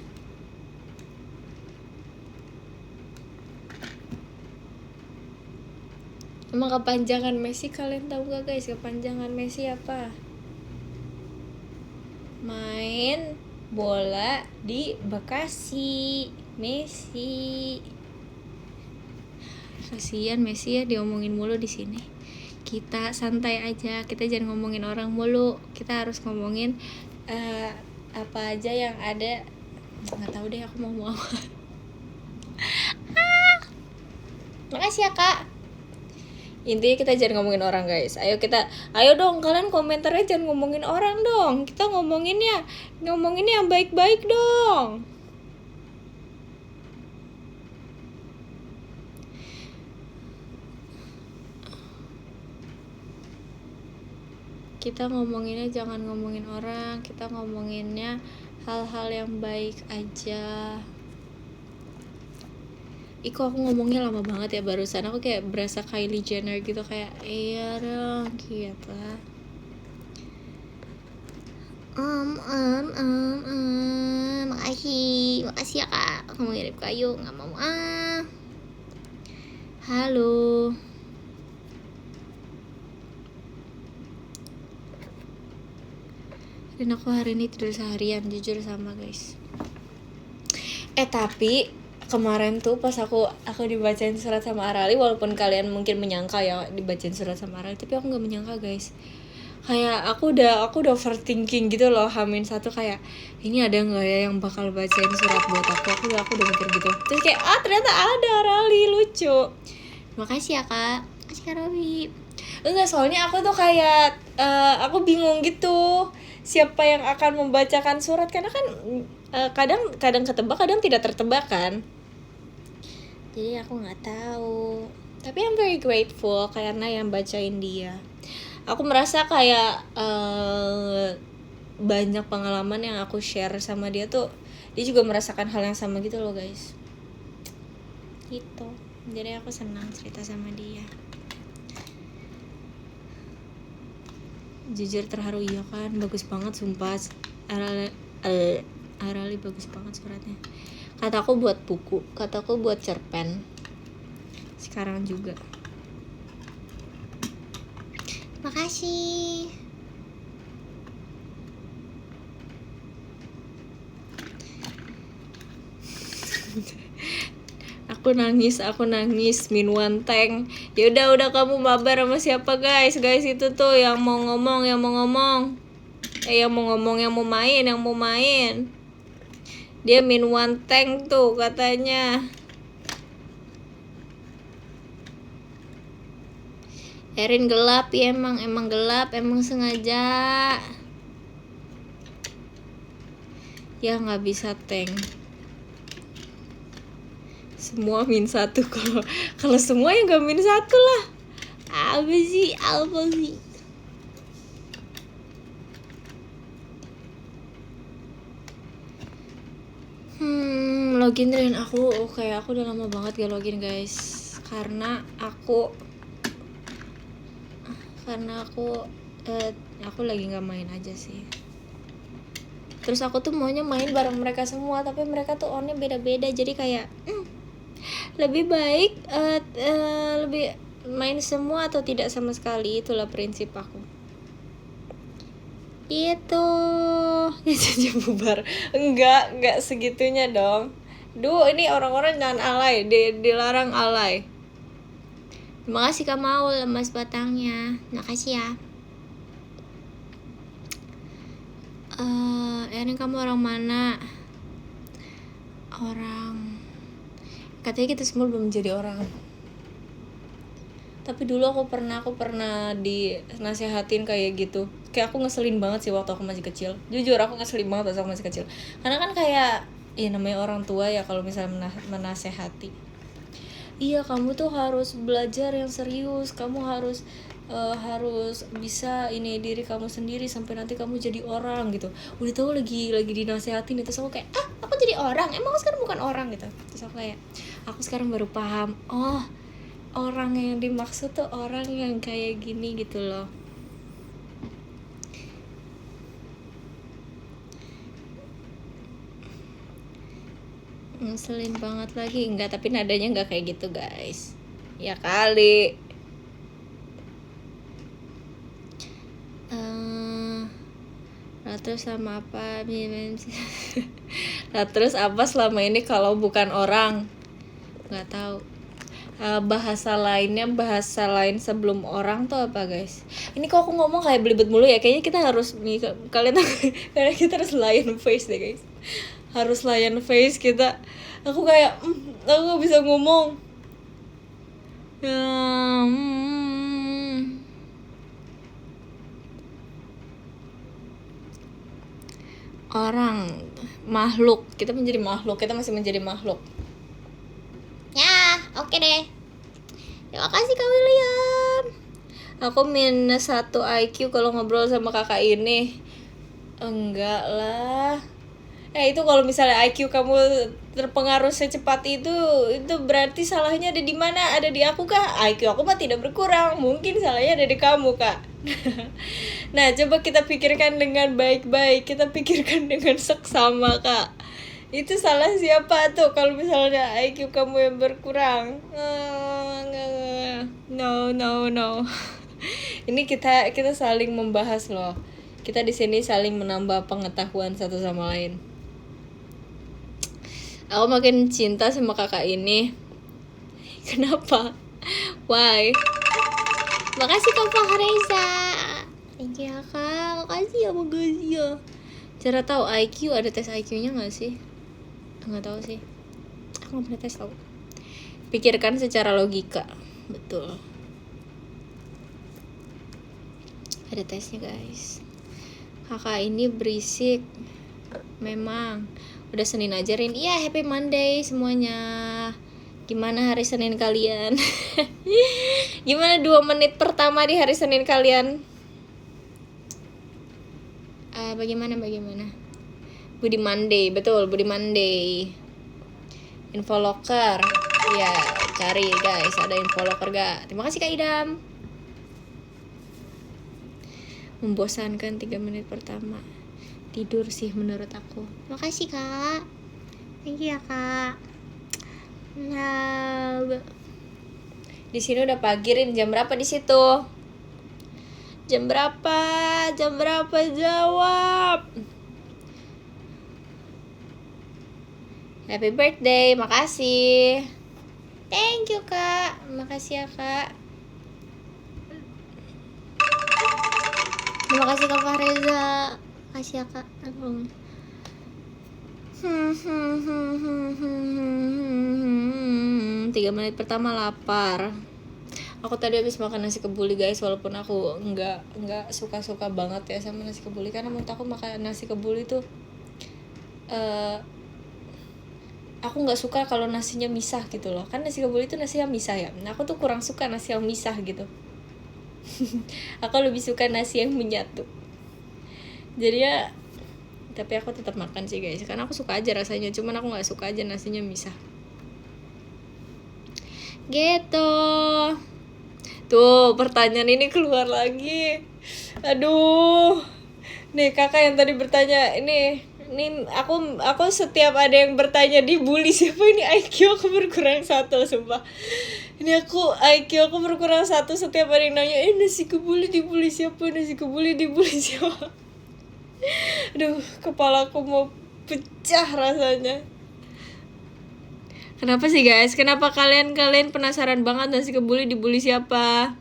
Emang kepanjangan Messi kalian tahu gak guys? Kepanjangan Messi apa? Main bola di Bekasi. Messi. Kasian Messi ya, diomongin mulu di sini. Kita santai aja, kita jangan ngomongin orang mulu. Kita harus ngomongin apa aja yang ada. Nggak tahu deh aku mau apa. Makasih ya Kak. Intinya kita jangan ngomongin orang guys. Ayo dong kalian komentarnya jangan ngomongin orang dong. Kita ngomonginnya yang baik-baik dong. Kita ngomonginnya jangan ngomongin orang, kita ngomonginnya hal-hal yang baik aja. Iko aku ngomongnya lama banget ya barusan. Aku kayak berasa Kylie Jenner gitu, kayak iya dong gitu. Makasih ya kak. Kamu ngirim kayu, nggak mau Halo. Dan aku hari ini tidur seharian, jujur sama guys. Tapi kemarin tuh pas aku dibacain surat sama Arali, walaupun kalian mungkin menyangka ya dibacain surat sama Arali, tapi aku nggak menyangka guys. Kayak aku udah overthinking gitu loh, H-1 kayak ini ada nggak ya yang bakal bacain surat buat aku udah mikir gitu. Terus kayak ternyata ada Arali, lucu. Makasih ya kak, makasih kak Robi. Enggak, soalnya aku tuh kayak aku bingung gitu siapa yang akan membacakan surat, karena kan kadang ketebak, kadang tidak tertebak kan. Jadi aku nggak tahu. Tapi I'm very grateful karena yang bacain dia. Aku merasa kayak banyak pengalaman yang aku share sama dia tuh, dia juga merasakan hal yang sama gitu loh guys. Gitu. Jadi aku senang cerita sama dia. Jujur terharu, iya kan, bagus banget sumpah. Arali bagus banget suratnya. Kataku buat buku, kataku buat cerpen. Sekarang juga. Makasih. Aku nangis min one tank. Ya udah kamu mabar sama siapa guys itu tuh yang mau ngomong yang mau main. Dia min one tank tuh katanya. Erin gelap ya, emang gelap, emang sengaja. Ya nggak bisa tank. Semua min 1, kalau semua yang gak min 1 lah. Apa sih? Login Rin, aku udah lama banget gak login guys, karena aku lagi nggak main aja sih. Terus aku tuh maunya main bareng mereka semua, tapi mereka tuh onnya beda-beda, jadi kayak lebih baik lebih main semua atau tidak sama sekali. Itulah prinsip aku. Itu ya jadi bubar. Enggak segitunya dong. Ini orang-orang jangan alay, dilarang alay. Terima kasih Kak Maul, lemas batangnya. Makasih ya. Erin, kamu orang mana? Katanya kita semua belum menjadi orang. Tapi dulu aku pernah dinasehatin kayak gitu. Kayak aku ngeselin banget sih waktu aku masih kecil. Jujur aku ngeselin banget waktu aku masih kecil. Karena kan kayak namanya orang tua ya, kalau misalnya menasehati. Iya, kamu tuh harus belajar yang serius. Kamu harus bisa diri kamu sendiri sampai nanti kamu jadi orang gitu. Udah tahu lagi dinasehatin itu, aku kayak aku jadi orang, emang aku sekarang bukan orang gitu. Terus aku sekarang baru paham, orang yang dimaksud tuh orang yang kayak gini gitu loh. Ngeselin banget lagi. Enggak, tapi nadanya enggak kayak gitu guys. Ya kali. Terus sama apa? Terus apa selama ini kalau bukan orang? Nggak tahu. Bahasa lain sebelum orang tuh apa guys? Ini kok aku ngomong kayak belibet mulu ya. Kayaknya kita harus kalian karena kita harus lion face deh guys. Harus lion face kita. Aku kayak aku nggak bisa ngomong. orang, makhluk. Kita menjadi makhluk, kita masih menjadi makhluk. Ya, oke deh. Terima kasih Kak William. Aku minus 1 IQ kalau ngobrol sama kakak ini. Enggak lah. Itu kalau misalnya IQ kamu terpengaruh secepat itu berarti salahnya ada di mana? Ada di aku kah? IQ aku mah tidak berkurang. Mungkin salahnya ada di kamu, Kak. Nah, coba kita pikirkan dengan baik-baik. Kita pikirkan dengan seksama, Kak. Itu salah siapa tuh kalau misalnya IQ kamu yang berkurang? No. Ini kita saling membahas loh. Kita di sini saling menambah pengetahuan satu sama lain. Aku makin cinta sama kakak ini. Kenapa? Why? Makasih Kak Fahreza. Thank you ya Kak. Makasih ya. Cara tahu IQ, ada tes IQ-nya nggak sih? Nggak tahu sih. Aku nggak pernah tes tahu. Pikirkan secara logika. Betul. Ada tesnya guys. Kakak ini berisik. Memang. Udah Senin ajarin. Iya, happy Monday semuanya. Gimana hari Senin kalian? Gimana 2 menit pertama di hari Senin kalian? Bagaimana? Budi Monday, betul, Budi Monday. Infolocker. Ya, cari guys, ada Infolocker gak? Terima kasih Kak Idam. Membosankan 3 menit pertama. Tidur sih menurut aku. Makasih Kak. Thank you ya Kak. Nah, di sini udah pagi Rin. Jam berapa di situ? Jam berapa? Jawab. Happy birthday. Makasih. Thank you Kak. Makasih ya Kak. Terima kasih Kak Fahreza. Makasih ya Kak. 3 menit pertama lapar. Aku tadi habis makan nasi kebuli guys, walaupun aku nggak suka banget ya sama nasi kebuli, karena menurut aku makan nasi kebuli tuh aku nggak suka kalau nasinya misah gitu loh. Kan nasi kebuli itu nasinya misah ya. Nah, aku tuh kurang suka nasi yang misah gitu. Aku lebih suka nasi yang menyatu. Jadi ya, tapi aku tetap makan sih guys, karena aku suka aja rasanya. Cuman aku nggak suka aja nasinya misah. Gitu. Tuh, pertanyaan ini keluar lagi. Aduh. Nih, kakak yang tadi bertanya, ini aku setiap ada yang bertanya dibully siapa ini, IQ aku berkurang 1, sumpah. Ini IQ aku berkurang 1 setiap ada yang nanya, nasi kebuli dibully siapa? Aduh, kepalaku mau pecah rasanya. Kenapa sih guys? Kenapa kalian penasaran banget nasi kebuli dibully siapa?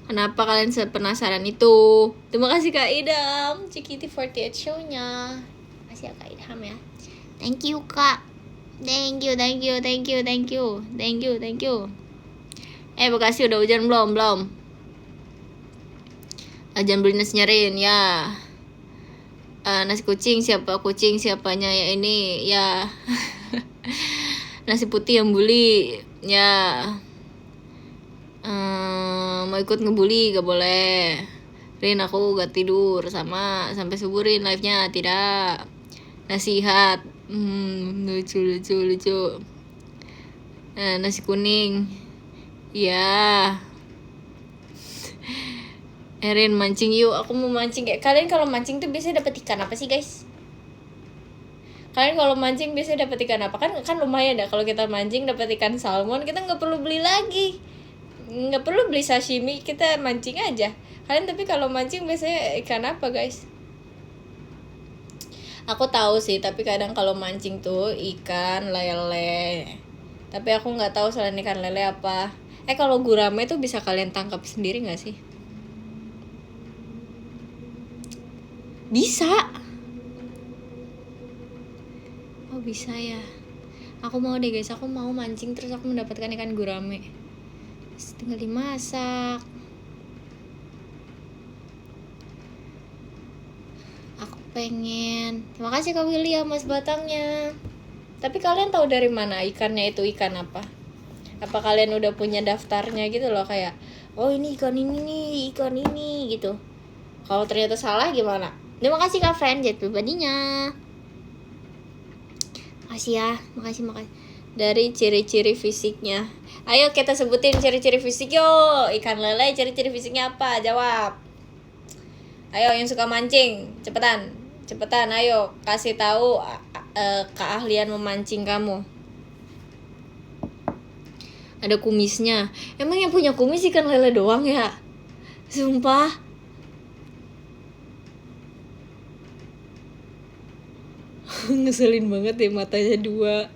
Kenapa kalian penasaran itu? Terima kasih Kak Idam, CKT48 show-nya. Makasih ya Kak Idam ya. Thank you Kak. Thank you. Bekasi udah hujan belum? Hujan beli nasinya Rin ya. Nasi kucing siapanya ya ini ya. Nasi putih yang bully ya. Mau ikut ngebully gak boleh Rin, aku gak tidur sampai subuh Rin, live-nya tidak nasihat. Lucu. Nasi kuning ya. Rin mancing yuk, aku mau mancing. Kayak kalian kalau mancing tuh biasanya dapet ikan apa sih guys? Kalian kalau mancing biasanya dapet ikan apa? Kan lumayan dah kalau kita mancing dapet ikan salmon, kita nggak perlu beli lagi, nggak perlu beli sashimi, kita mancing aja. Kalian tapi kalau mancing biasanya ikan apa guys? Aku tahu sih, tapi kadang kalau mancing tuh ikan lele. Tapi aku nggak tahu selain ikan lele apa. Kalau gurame tuh bisa kalian tangkap sendiri nggak sih? Bisa. Oh bisa ya. Aku mau deh guys, aku mau mancing terus aku mendapatkan ikan gurame. Tinggal dimasak. pengen. Terima kasih Kak William mas batangnya. Tapi kalian tahu dari mana ikannya itu ikan apa? Apa kalian udah punya daftarnya gitu loh, kayak oh ini ikan ini nih, ikan ini gitu. Kalau ternyata salah gimana? Terima kasih Kak Friend jet pribadinya. Makasih ya, makasih. Dari ciri-ciri fisiknya. Ayo kita sebutin ciri-ciri fisik yuk. Ikan lele ciri-ciri fisiknya apa? Jawab. Ayo yang suka mancing, cepetan ayo kasih tahu keahlian memancing kamu. Ada kumisnya. Emang yang punya kumis ikan lele doang ya? Sumpah. Ngeselin banget deh, matanya 2.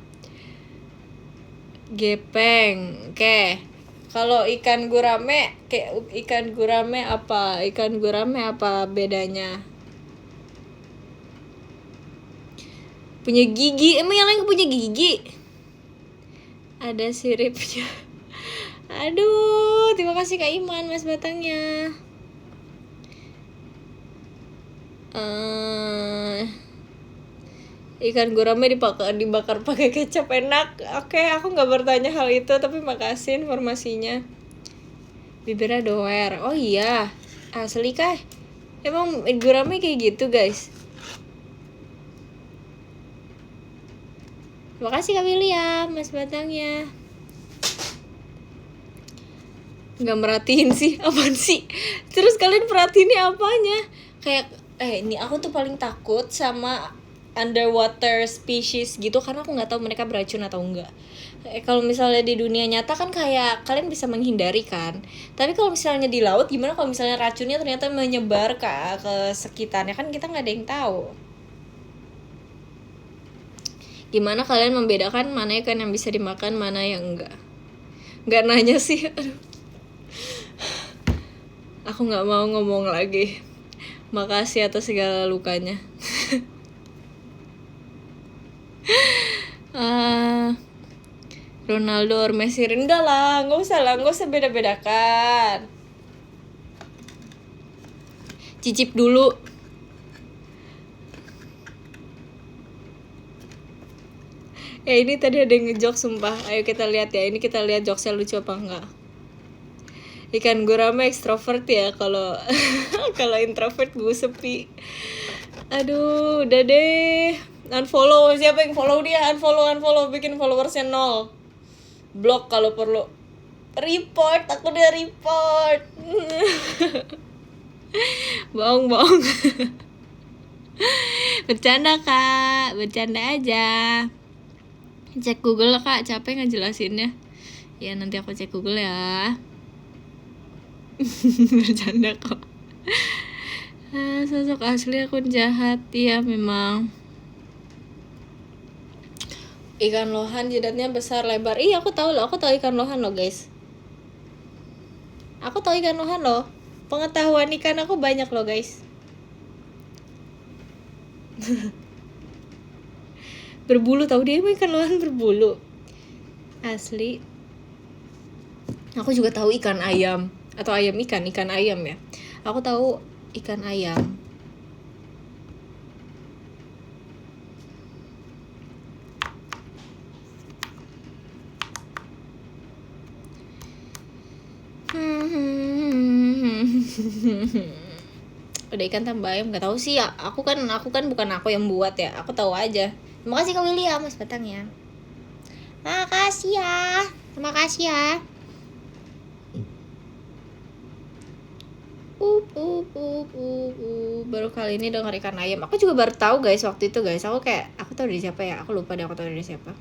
Gepeng. Oke. Kalau ikan gurame, kayak ikan gurame apa? Ikan gurame apa bedanya? Punya gigi. Emang yang lain punya gigi? Ada siripnya. Aduh, terima kasih Kak Iman mas batangnya. Ikan gurame dibakar pakai kecap enak. Oke, aku nggak bertanya hal itu, tapi makasih informasinya. Bibirnya doer. Oh iya, asli kah? Emang gurame kayak gitu guys? Terima kasih Kak William mas batangnya. Nggak merhatiin sih, apaan sih? Terus kalian perhatiinnya apanya? Kayak ini aku tuh paling takut sama underwater species gitu, karena aku nggak tahu mereka beracun atau enggak. Kalau misalnya di dunia nyata kan kayak kalian bisa menghindari kan, tapi kalau misalnya di laut gimana kalau misalnya racunnya ternyata menyebar ke sekitarnya, kan kita nggak ada yang tahu. Gimana kalian membedakan mana ikan yang bisa dimakan, mana yang enggak? Nggak nanya sih, aduh. Aku nggak mau ngomong lagi. Makasih atas segala lukanya. Ronaldo or Messi, enggak lah, nggak usah beda-bedakan. Cicip dulu. Ini tadi ada yang ngejok sumpah. Ayo kita lihat ya, ini kita lihat jokesnya lucu apa enggak. Ikan gurame ekstrovert ya, kalau kalau introvert gue sepi. Aduh, udah deh. Unfollow, siapa yang follow dia? Unfollow, bikin followersnya 0. Blok kalau perlu. Report, aku udah report. Bohong. Bercanda Kak, bercanda aja. Cek Google lah Kak, capek ngejelasinnya. Ya nanti aku cek Google ya. Bercanda kok. Sosok asli akun jahat. Iya memang. Ikan lohan jidatnya besar lebar. Iya aku tahu ikan lohan loh guys. Aku tahu ikan lohan loh. Pengetahuan ikan aku banyak loh guys. Berbulu, tahu dia emang ikan lohan berbulu. Asli. Aku juga tahu ikan ayam atau ikan ayam ya. Aku tahu ikan ayam. Udah ikan tambah ayam, nggak tahu sih ya. Aku kan bukan aku yang buat ya. Aku tahu aja. Terima kasih Kak William mas batangnya. Makasih ya. Terima kasih ya. Baru kali ini denger ikan ayam. Aku juga baru tahu guys waktu itu guys. Aku tahu dari siapa ya? Aku lupa deh aku tahu dari siapa.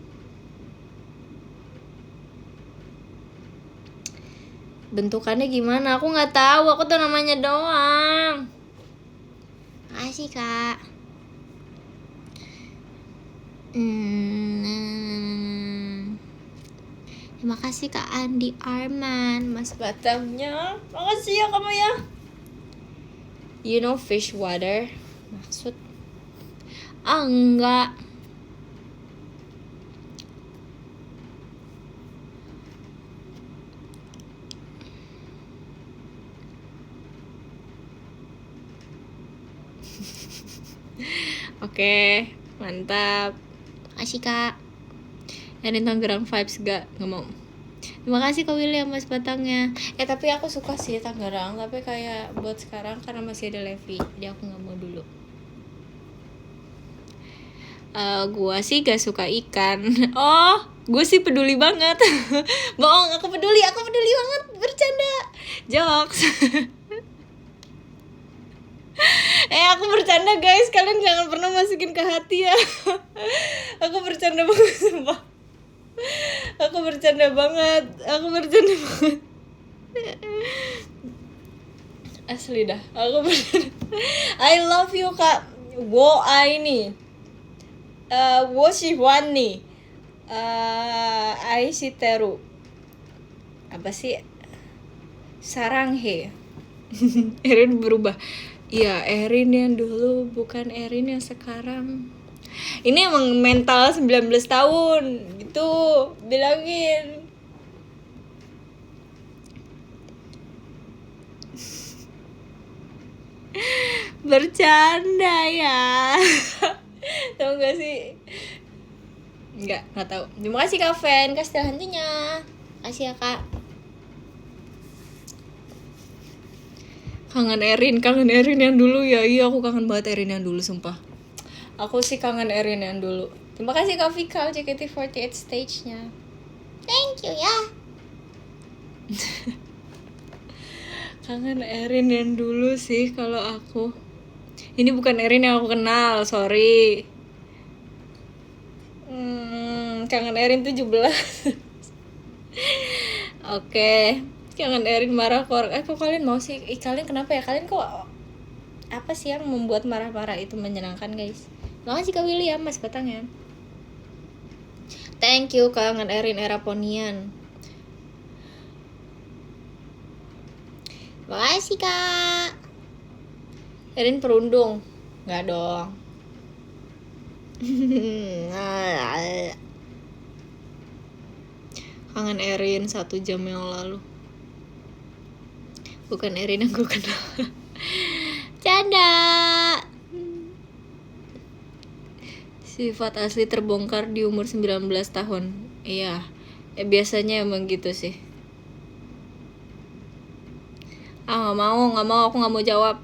Bentukannya gimana? Aku nggak tahu. Aku tahu namanya doang. Makasih Kak. Terima kasih Kak Andi Arman, mas batangnya. Makasih ya kamu ya. You know fish water? Maksud? Enggak. Oke, mantap. Makasih Kak. Erin Tangerang vibes gak? Nggak mau. Terima kasih Kak William mas batangnya. Tapi aku suka sih Tangerang, tapi kayak buat sekarang karena masih ada Levi, jadi aku nggak mau dulu. Gua sih gak suka ikan. Oh, gue sih peduli banget. Bohong, aku peduli banget. Bercanda, jokes. Aku bercanda guys, kalian jangan pernah masukin ke hati ya. Aku bercanda banget sumpah. Aku bercanda banget. Asli dah, aku bercanda. I love you Kak. Wo ini. Wo Shihwan nih. Aishiteru. Apa sih? Saranghe. Erin berubah. Iya, Erin yang dulu bukan Erin yang sekarang. Ini emang mental 19 tahun gitu, bilangin. Bercanda ya. Tahu gak sih? Nggak tahu. Terima kasih Kak Fen, kasih hantunya. Kasih ya Kak. Kangen Erin yang dulu ya. Iya, aku kangen banget Erin yang dulu sumpah. Aku sih kangen Erin yang dulu. Terima kasih Kak Vika JKT48 stage-nya. Thank you ya. Kangen Erin yang dulu sih kalau aku. Ini bukan Erin yang aku kenal, sorry. Kangen Erin 17. Oke. Kangen Erin marah kok. Kok kalian mau sih? Kalian kenapa ya? Kalian kok apa sih yang membuat marah-marah itu menyenangkan guys? Makasih Kak William mas batangnya. Thank you kangen Erin era Ponian. Makasih Kak. Erin perundung. Nggak dong. Kangen Erin 1 jam yang lalu. Bukan Erin yang gue kenal. Canda. Sifat asli terbongkar di umur 19 tahun. Iya, biasanya emang gitu sih. Nggak mau, aku nggak mau jawab.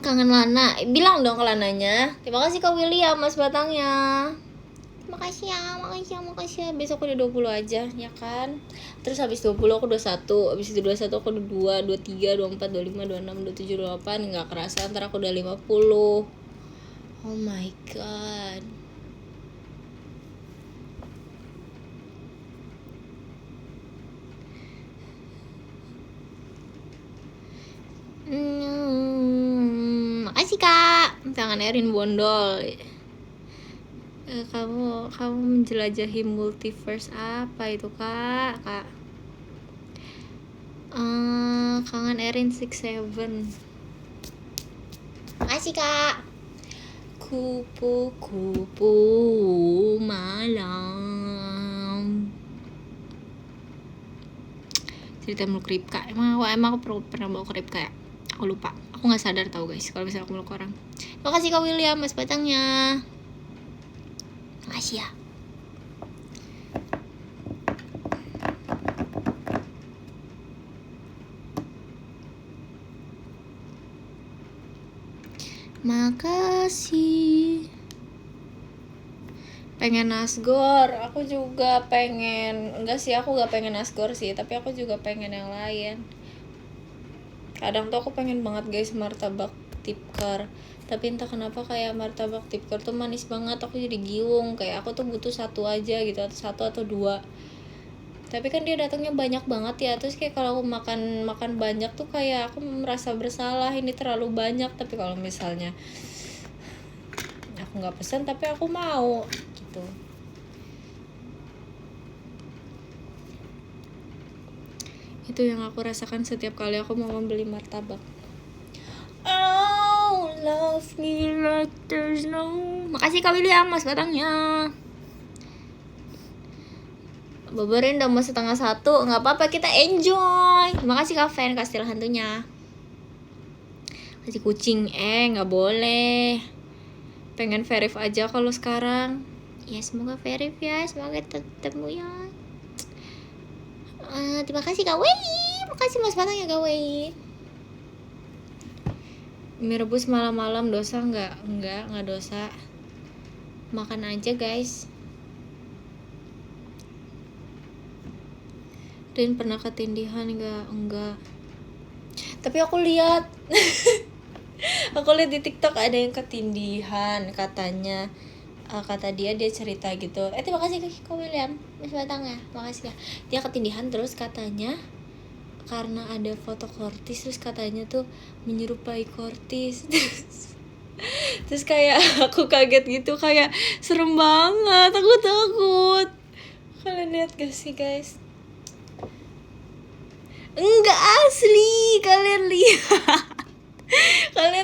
Kangen Lana, bilang dong ke Lananya. Terima kasih Kak William mas batangnya. Makasih ya. Besok udah 20 aja, ya kan? Terus habis 20 aku 21, habis itu 21 aku 22, 23, 24, 25, 26, 27, 28. Nggak kerasa ntar aku udah 50. Oh my god. Makasih Kak. Tangan Erin bondol. Kamu menjelajahi multiverse apa itu Kak? Kangen Erin 67. Makasih Kak. Kupu-kupu malam. Cerita meluk Ripka. Emang aku pernah bawa ke Ripka ya? Aku lupa. Aku nggak sadar tau guys kalau misalnya aku meluk orang. Makasih Kak William mas batangnya. Makasih ya. Makasih. Pengen Asgore, aku juga pengen. Enggak sih, aku gak pengen Asgore sih, tapi aku juga pengen yang lain. Kadang tuh aku pengen banget guys martabak tipkar, tapi entah kenapa kayak martabak tipkar tuh manis banget, aku jadi giung. Kayak aku tuh butuh satu aja gitu, atau satu atau dua. Tapi kan dia datangnya banyak banget ya, terus kayak kalau aku makan banyak tuh kayak aku merasa bersalah, ini terlalu banyak. Tapi kalau misalnya aku nggak pesan tapi aku mau gitu. Itu yang aku rasakan setiap kali aku mau membeli martabak. Oh, love me like there's no. Makasih Kak William mas batangnya. Boborin udah mau 12:30. Nggak apa-apa, kita enjoy. Makasih Kak Fen, kastil hantunya. Kasih kucing, nggak boleh. Pengen verif aja kalau sekarang. Ya semoga verif ya, semoga ketemu ya. Terima kasih Kak Wei. Makasih mas batangnya Kak Wei. Mie rebus malam-malam dosa nggak? Nggak dosa. Makan aja guys. Rin pernah ketindihan nggak? Enggak. Tapi aku lihat di TikTok ada yang ketindihan katanya. Kata dia cerita gitu. Terima kasih Kak William, Mas Batang ya, makasih ya. Dia ketindihan terus katanya karena ada foto Kortis, terus katanya tuh menyerupai Kortis. Terus kayak aku kaget gitu, kayak serem banget, aku takut. Kalian lihat gak sih guys? Enggak asli, kalian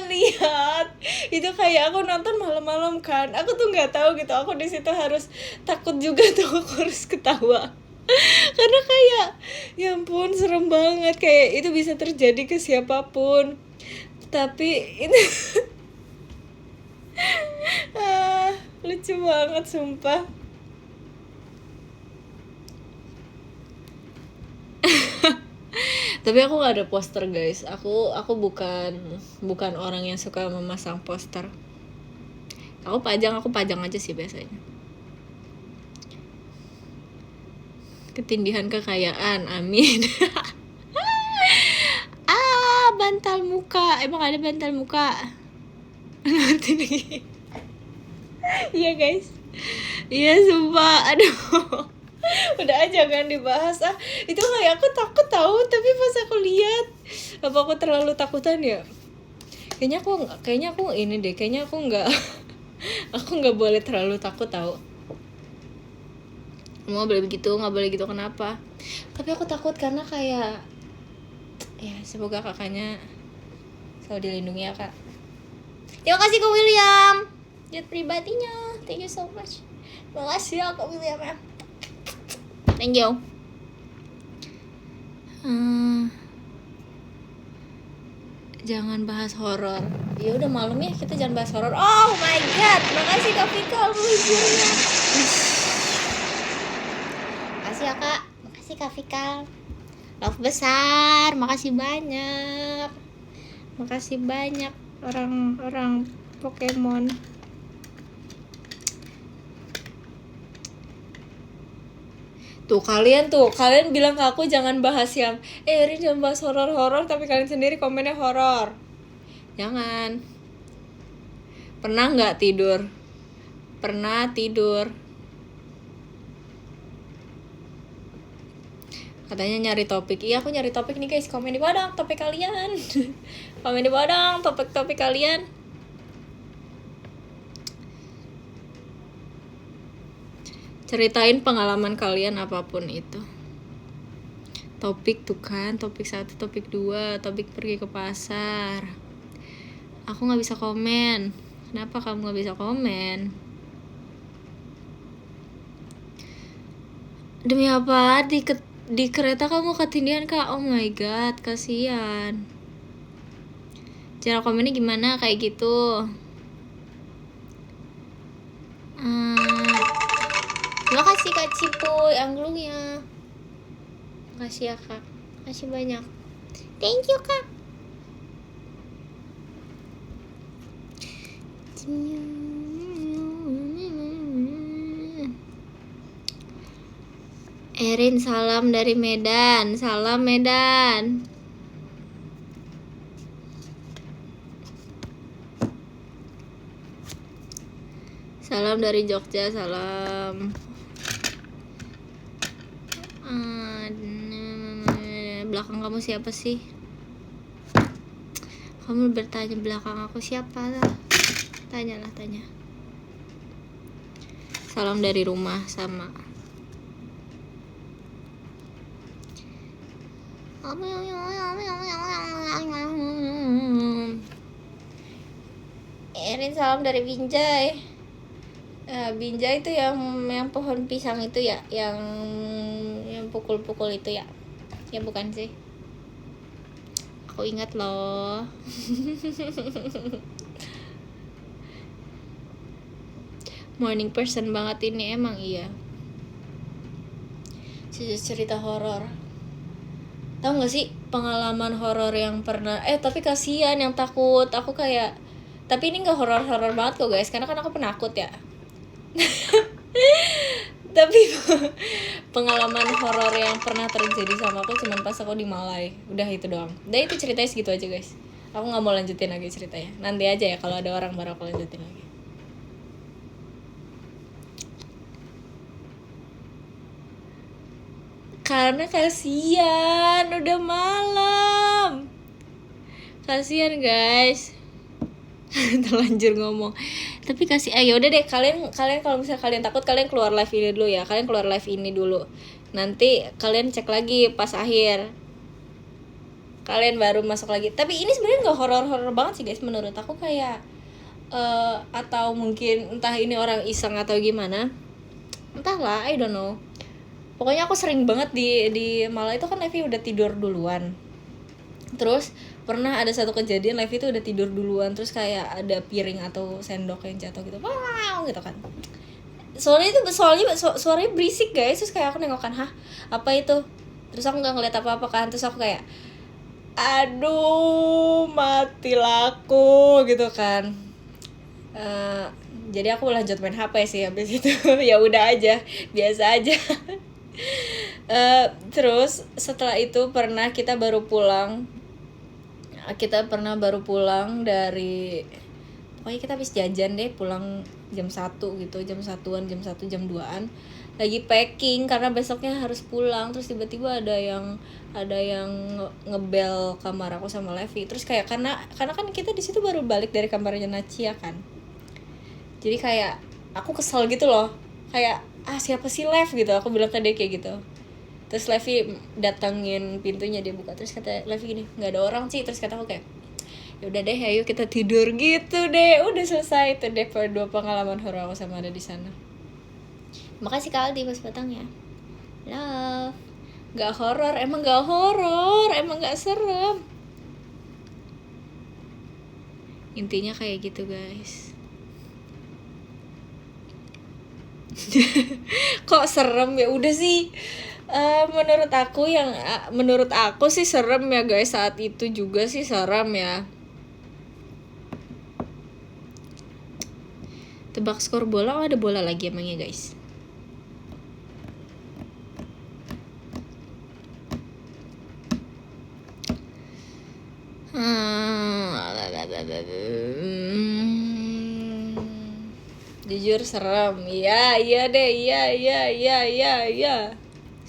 lihat itu kayak aku nonton malam-malam kan, aku tuh nggak tahu gitu, aku di situ harus takut juga tuh, aku harus ketawa karena kayak ya ampun serem banget, kayak itu bisa terjadi ke siapapun, tapi itu lucu banget sumpah. Tapi aku nggak ada poster guys, aku bukan orang yang suka memasang poster. Aku pajang aja sih biasanya. Ketindihan kekayaan, amin. Bantal muka, emang ada bantal muka? Nanti nih. Iya guys, iya sumpah, aduh. Udah aja kan dibahas, itu kayak aku takut tahu, tapi pas aku lihat, apa aku terlalu takutan ya? Kayaknya aku ini deh, kayaknya aku nggak boleh terlalu takut tahu. Mau boleh begitu, nggak boleh gitu, kenapa? Tapi aku takut karena kayak ya semoga kakaknya selalu dilindungi ya kak. Terima kasih Kak William, jet pribadinya, thank you so much. Makasih ya Kak William ya. Thank you. Jangan bahas horor. Ya udah malam ya, kita jangan bahas horor. Oh my god, makasih Kak Fikal lucunya. Makasih ya Kak, makasih Kak Fikal. Love besar, makasih banyak. Makasih banyak orang-orang Pokemon. Tuh kalian bilang ke aku jangan bahas yang Rin jangan bahas horor-horor, tapi kalian sendiri komennya horor. Jangan. Pernah nggak tidur? Pernah tidur. Katanya nyari topik. Iya aku nyari topik nih guys. Komen di bawah dong topik kalian. Komen di bawah dong topik kalian. Ceritain pengalaman kalian apapun itu. Topik tuh kan, topik 1, topik 2, topik pergi ke pasar. Aku gak bisa komen. Kenapa kamu gak bisa komen? Demi apa? Di kereta kamu ketindihan kak? Oh my god, kasihan. Cara komennya gimana kayak gitu? Terima kasih Kak Cipu angklungnya. Makasih ya Kak, makasih banyak. Thank you Kak. Erin salam dari Medan. Salam Medan. Salam dari Jogja. Salam. Belakang kamu siapa sih? Kamu bertanya belakang aku siapa lah? Tanya. Salam dari rumah sama. Erin salam dari Binjai. Binjai itu yang pohon pisang itu ya, yang pukul-pukul itu ya. Ya bukan sih. Aku ingat loh. Morning person banget ini emang iya. Cerita horor. Tahu nggak sih pengalaman horor yang pernah? Tapi kasihan yang takut. Aku kayak, tapi ini nggak horor-horor banget kok guys, karena kan aku penakut ya. Tapi pengalaman horor yang pernah terjadi sama aku cuman pas aku di Malai. Udah itu doang. Udah itu ceritanya segitu aja guys. Aku nggak mau lanjutin lagi ceritanya. Nanti aja ya kalau ada orang baru aku lanjutin lagi. Karena kasihan, udah malam. Kasihan guys. Terlanjur ngomong. Tapi kasih ya udah deh, kalian kalau misalnya kalian takut, kalian keluar live ini dulu ya. Kalian keluar live ini dulu. Nanti kalian cek lagi pas akhir. Kalian baru masuk lagi. Tapi ini sebenarnya nggak horor-horor banget sih guys, menurut aku kayak atau mungkin entah ini orang iseng atau gimana. Entahlah, I don't know. Pokoknya aku sering banget di Malah itu kan Levi udah tidur duluan. Terus pernah ada satu kejadian Levi itu udah tidur duluan, terus kayak ada piring atau sendok yang jatuh gitu, wow gitu kan. Soalnya suaranya berisik guys, terus kayak aku nengok kan, hah apa itu? Terus aku nggak ngeliat apa-apa kan, terus aku kayak, aduh mati laku gitu kan. Jadi aku lanjut main HP sih habis itu. Ya udah aja, biasa aja. Terus setelah itu kita pernah baru pulang dari, pokoknya kita habis jajan deh, pulang jam 1 gitu, jam 1-an, jam 1, jam 2-an, lagi packing karena besoknya harus pulang. Terus tiba-tiba ada yang ngebel kamar aku sama Levi. Terus kayak karena kan kita di situ baru balik dari kamarnya Nacia kan, jadi kayak aku kesel gitu loh, kayak siapa sih Lev gitu, aku bilang ke dia kayak gitu. Terus Levi datengin pintunya, dia buka, terus kata Levi gini, nggak ada orang sih. Terus kata aku kayak, ya udah deh ayo kita tidur gitu deh. Udah selesai itu deh dua pengalaman horor aku sama ada di sana. Makasih Kak Aldi mas batangnya. Love. Gak horor, emang gak serem. Intinya kayak gitu guys. Kok serem ya? Udah sih. Menurut aku sih serem ya guys, saat itu juga sih serem ya. Tebak skor bola, ada bola lagi emangnya guys? Jujur serem. Iya deh, iya.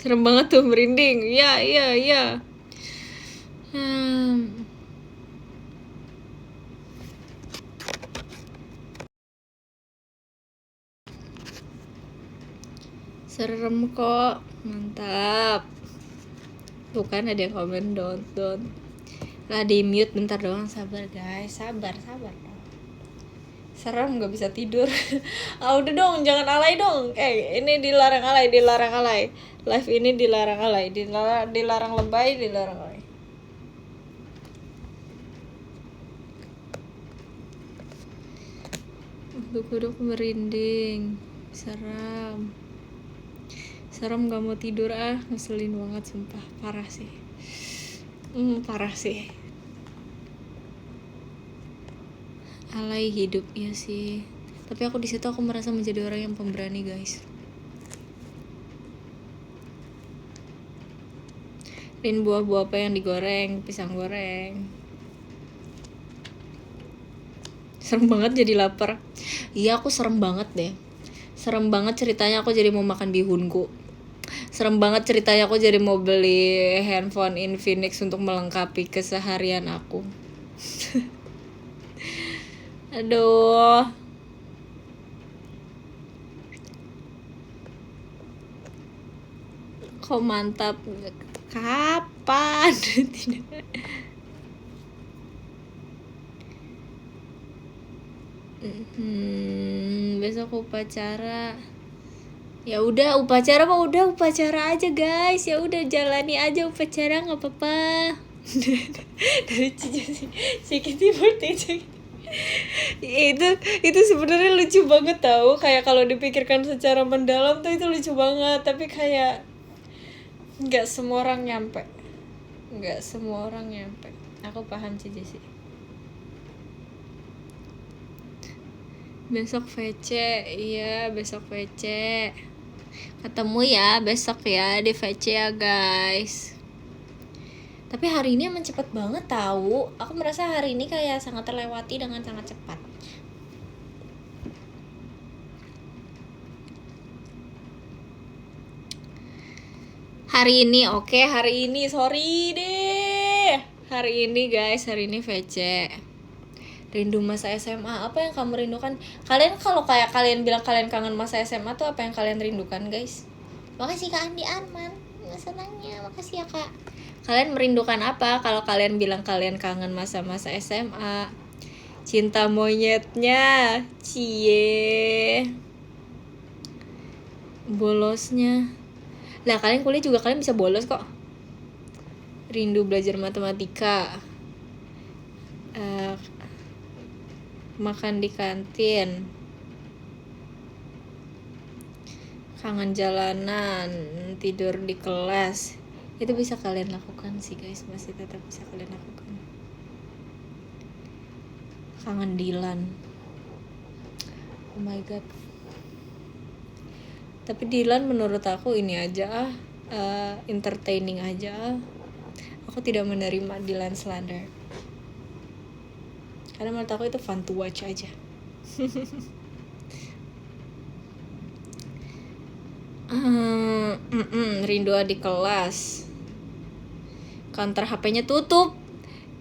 Serem banget tuh, merinding. Iya. Serem kok, mantap. Tuh kan ada yang komen don't. Lah di mute bentar doang, sabar guys, sabar dong. Serem, nggak bisa tidur. Udah dong, jangan alay dong. Ini dilarang alay. Live ini dilarang alay, dilarang lebay, dilarang alay. Duduk merinding, serem, gak mau tidur ngeselin banget sumpah, parah sih. Alay hidup ya sih, tapi aku di situ aku merasa menjadi orang yang pemberani guys. Dan buah-buah apa yang digoreng, pisang goreng. Serem banget, jadi lapar. Iya aku serem banget deh. Serem banget ceritanya aku jadi mau makan bihunku. Serem banget ceritanya aku jadi mau beli handphone Infinix untuk melengkapi keseharian aku. Aduh. Kok mantap. Kapan? besok upacara. Ya udah upacara mah udah upacara aja guys, ya udah jalani aja upacara nggak apa-apa. Dari CKT48 itu sebenarnya lucu banget tau, kayak kalau dipikirkan secara mendalam tuh itu lucu banget, tapi kayak nggak semua orang nyampe. Aku paham sih Jesse. Besok VC, iya besok VC. Ketemu ya besok ya di VC ya guys. Tapi hari ini emang cepet banget tahu. Aku merasa hari ini kayak sangat terlewati dengan sangat cepat. Hari ini sorry deh. Hari ini guys, hari ini VC. Rindu masa SMA, apa yang kamu rindukan? Kalian kalau kayak kalian bilang kalian kangen masa SMA tuh apa yang kalian rindukan guys? Makasih Kak Andi Arman, senangnya, makasih ya Kak. Kalian merindukan apa kalau kalian bilang kalian kangen masa-masa SMA? Cinta monyetnya, cie, bolosnya. Lah kalian kuliah juga kalian bisa bolos kok. Rindu belajar matematika. Makan di kantin, kangen jalanan, tidur di kelas. Itu bisa kalian lakukan sih guys, masih tetap bisa kalian lakukan. Kangen Dilan, oh my god. Tapi Dilan menurut aku ini aja entertaining aja. Aku tidak menerima Dilan slander. Karena menurut aku itu fun to watch aja. Rindu adik kelas. Counter HP-nya tutup.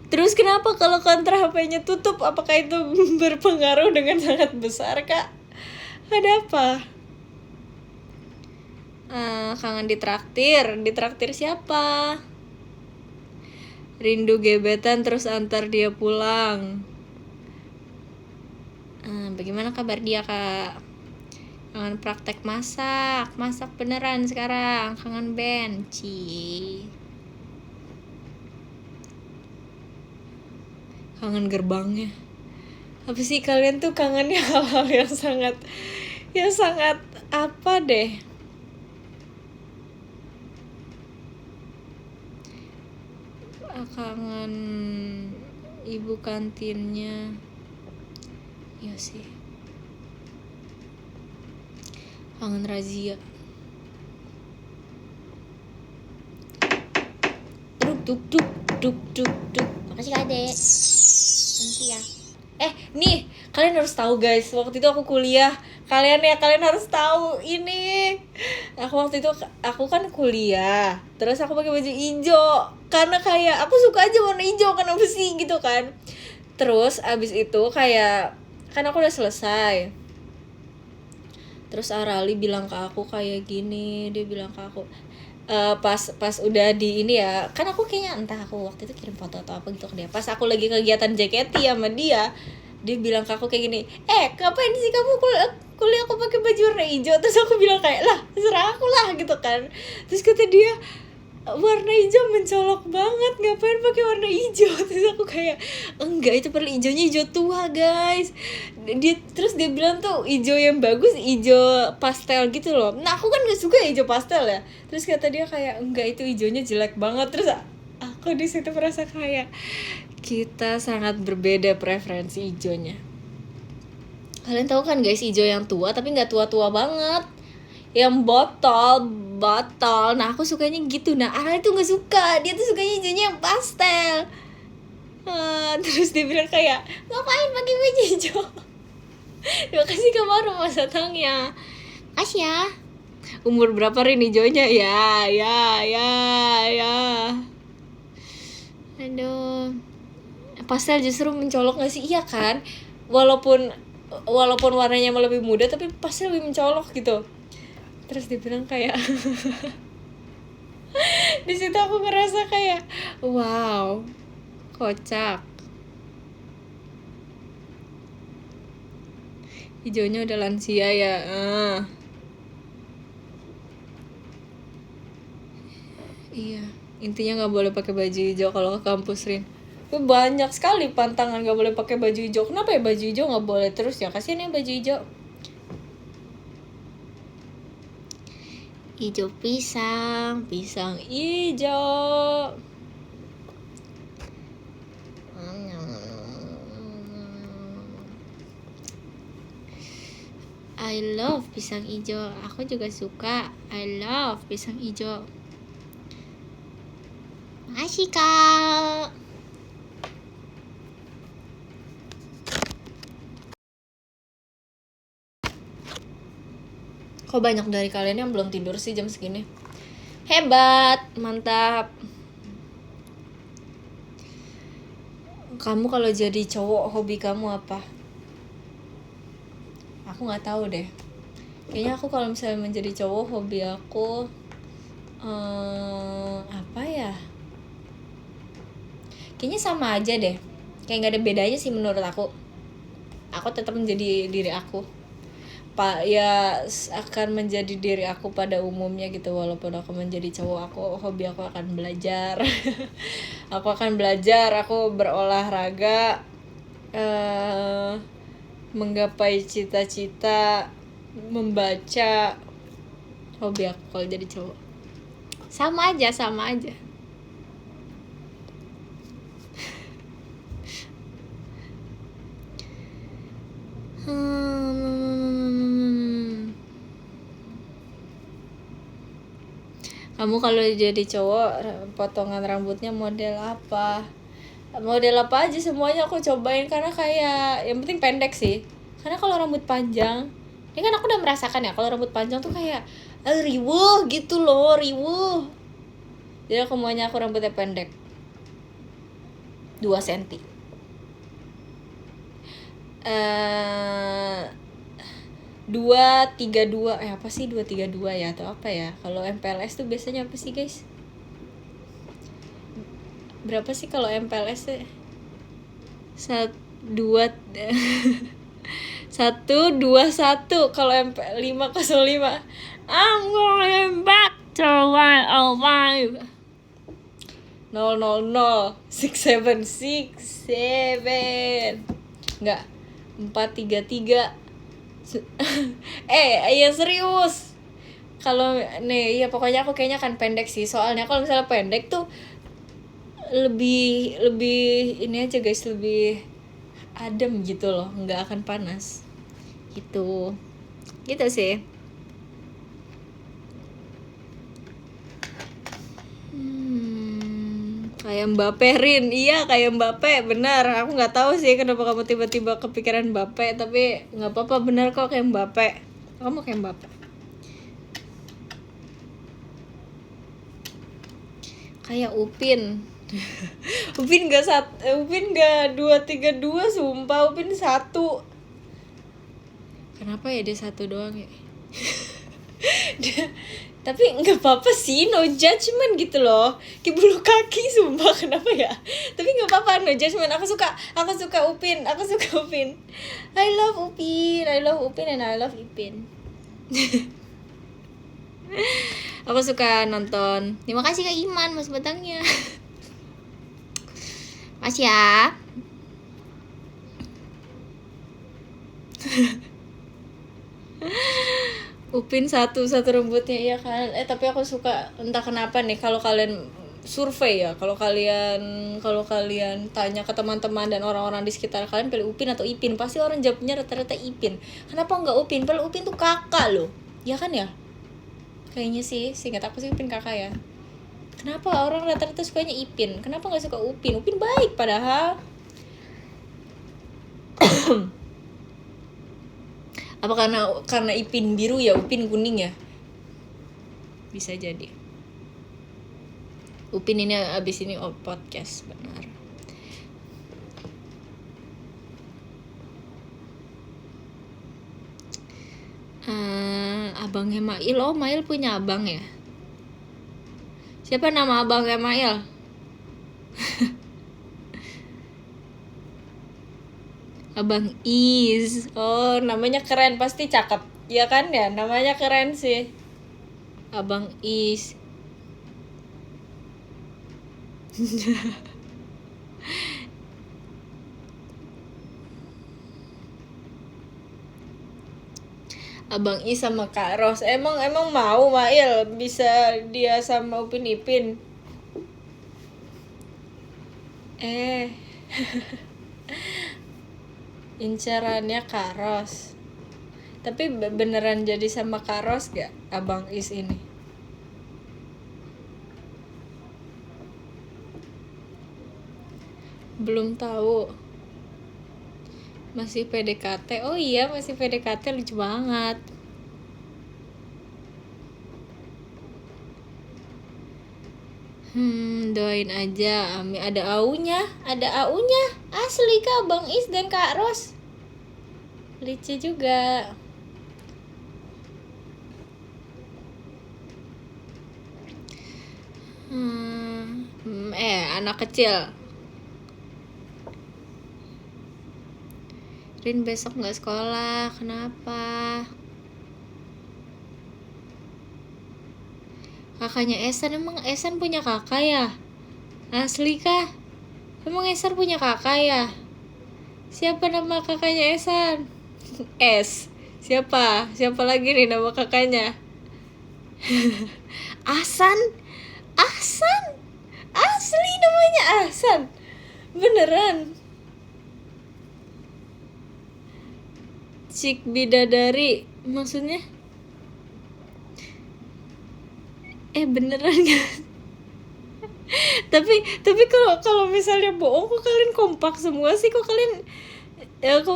Terus kenapa kalau counter HP-nya tutup? Apakah itu berpengaruh dengan sangat besar, Kak? Ada apa? Kangen ditraktir siapa? Rindu gebetan terus antar dia pulang. Bagaimana kabar dia Kak? Kangen praktek masak beneran sekarang. Kangen benci. Kangen gerbangnya. Apa sih kalian tuh kangennya hal-hal yang sangat apa deh? Kangen ibu kantinnya. Iya sih. Kangen razia. Duk. Makasih Kak Ade. Thank you ya. Nih, kalian harus tahu guys, waktu itu aku kuliah. Kalian harus tahu ini. Aku kan kuliah. Terus aku pakai baju hijau karena kayak aku suka aja warna hijau, kenapa sih gitu kan. Terus abis itu kayak kan aku udah selesai. Terus Arali bilang ke aku kayak gini, dia bilang ke aku pas udah di ini ya, kan aku kayaknya entah aku waktu itu kirim foto atau apa gitu ke dia. Pas aku lagi kegiatan JKT sama dia bilang ke aku kayak gini, ngapain sih kamu kuliah aku pakai baju warna hijau? Terus aku bilang kayak, lah serah aku lah gitu kan. Terus kata dia, warna hijau mencolok banget, ngapain pakai warna hijau? Terus aku kayak, enggak, itu perlu hijaunya hijau tua guys. Terus dia bilang tuh hijau yang bagus hijau pastel gitu loh. Nah aku kan gak suka hijau pastel ya. Terus kata dia kayak, enggak, itu hijaunya jelek banget. Terus aku di situ merasa kayak kita sangat berbeda preferensi hijaunya. Kalian tahu kan guys, hijau yang tua tapi nggak tua-tua banget, yang botol. Nah aku sukanya gitu. Nah Ara itu nggak suka, dia tuh sukanya hijaunya yang pastel. Terus dia bilang kayak, ngapain pakai baju hijau? Terima kasih kabar Mas Satangnya. Kasih ya. Umur berapa Rin hijaunya? Ya. Aduh. Pastel justru mencolok gak sih? Iya kan? Walaupun warnanya lebih muda tapi pastel lebih mencolok gitu. Terus dia bilang kayak di situ aku ngerasa kayak wow, kocak. Hijaunya udah lansia ya. Iya, intinya nggak boleh pakai baju hijau kalau ke kampus, Rin. Banyak sekali pantangan nggak boleh pakai baju hijau. Kenapa ya baju hijau nggak boleh terus ya? Kasihan ya baju hijau. Hijau pisang, pisang hijau. I love pisang hijau. Aku juga suka. I love pisang hijau. Makasih kak. Kok banyak dari kalian yang belum tidur sih jam segini? Hebat, mantap. Kamu kalau jadi cowok hobi kamu apa? Aku nggak tahu deh. Kayaknya aku kalau misalnya menjadi cowok hobi aku apa ya? Kayaknya sama aja deh. Kayak nggak ada bedanya sih menurut aku. Aku tetap menjadi diri aku. Ya akan menjadi diri aku pada umumnya gitu. Walaupun aku menjadi cowok, hobi aku akan belajar. Aku akan belajar, aku berolahraga, menggapai cita-cita, membaca. Hobi aku kalau jadi cowok sama aja. Kamu kalau jadi cowok potongan rambutnya model apa? Model apa aja semuanya aku cobain, karena kayak yang penting pendek sih. Karena kalau rambut panjang, ini kan aku udah merasakan ya, kalau rambut panjang tuh kayak riwuh gitu loh, riwuh. Jadi aku maunya aku rambutnya pendek 2 cm. 232 apa sih 232 ya atau apa ya? Kalau MPLS tuh biasanya apa sih guys? Berapa sih kalau MPLS tuh? 121 kalau MP 505. I'm going back to 105. 0006767 enggak 433. Ya serius. Kalau nih ya pokoknya aku kayaknya akan pendek sih, soalnya kalau misalnya pendek tuh lebih ini aja guys, lebih adem gitu loh, nggak akan panas gitu sih. Kayak Mbappe, Rin. Iya kayak Mbappe, benar. Aku nggak tahu sih kenapa kamu tiba-tiba kepikiran Mbappe, tapi nggak apa-apa, benar kok kayak Mbappe. Kamu kayak Mbappe. Kayak Upin. Upin nggak 232, sumpah Upin 1. Kenapa ya dia 1 doang ya? Tapi nggak apa-apa sih, no judgment gitu loh. Kayak bulu kaki, sumpah kenapa ya? Tapi nggak apa-apa, no judgment. Aku suka Upin. I love Upin and I love Ipin. Aku suka nonton. Terima kasih Kak Iman mas batangnya. Mas ya. Upin satu rambutnya ya kan. Tapi aku suka, entah kenapa nih, kalau kalian survei ya, kalau kalian tanya ke teman-teman dan orang-orang di sekitar kalian pilih Upin atau Ipin, pasti orang jawabnya rata-rata Ipin. Kenapa nggak Upin? Padahal Upin tuh kakak loh, ya kan ya? Kayaknya sih, seingat aku sih Upin kakak ya. Kenapa orang rata-rata sukanya Ipin? Kenapa nggak suka Upin? Upin baik padahal. Apa karena Ipin biru ya, Upin kuning ya? Bisa jadi. Upin ini abis ini podcast, benar. Abangnya Mail. Oh, Mail punya abang ya? Siapa nama abangnya Mail? Abang Is. Oh, namanya keren, pasti cakep. Ya kan ya, namanya keren sih. Abang Is. Abang Is sama Kak Ros. Emang mau Mail bisa dia sama Upin Ipin. Incerannya Kak Ros. Tapi beneran jadi sama Kak Ros gak Abang Is ini? Belum tahu. Masih PDKT. Oh iya, masih PDKT, lucu banget. Doain aja. Ami ada aunya, asli Kak Bang Is dan Kak Ros. Lucu juga. Anak kecil. Rin besok nggak sekolah, kenapa? Kakaknya Esan, emang Esan punya kakak ya? Asli kah? Emang Esan punya kakak ya? Siapa nama kakaknya Esan? S. Siapa? Siapa lagi nih nama kakaknya? Asan? Asli namanya Asan? Beneran? Cik bidadari maksudnya? Beneran gak? tapi kalau misalnya bohong, kok kalian kompak semua sih? Kok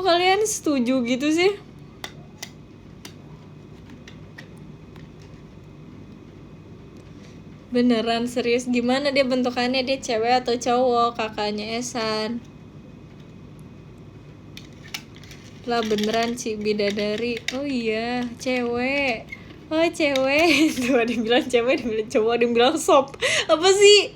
kalian setuju gitu sih? Beneran serius, gimana dia bentukannya? Dia cewek atau cowok kakaknya Esan? Lah beneran Cik bidadari. Oh iya, cewek. Oh cewek. Tuh ada yang bilang cewek, ada yang bilang cowok, ada yang bilang sop. Apa sih?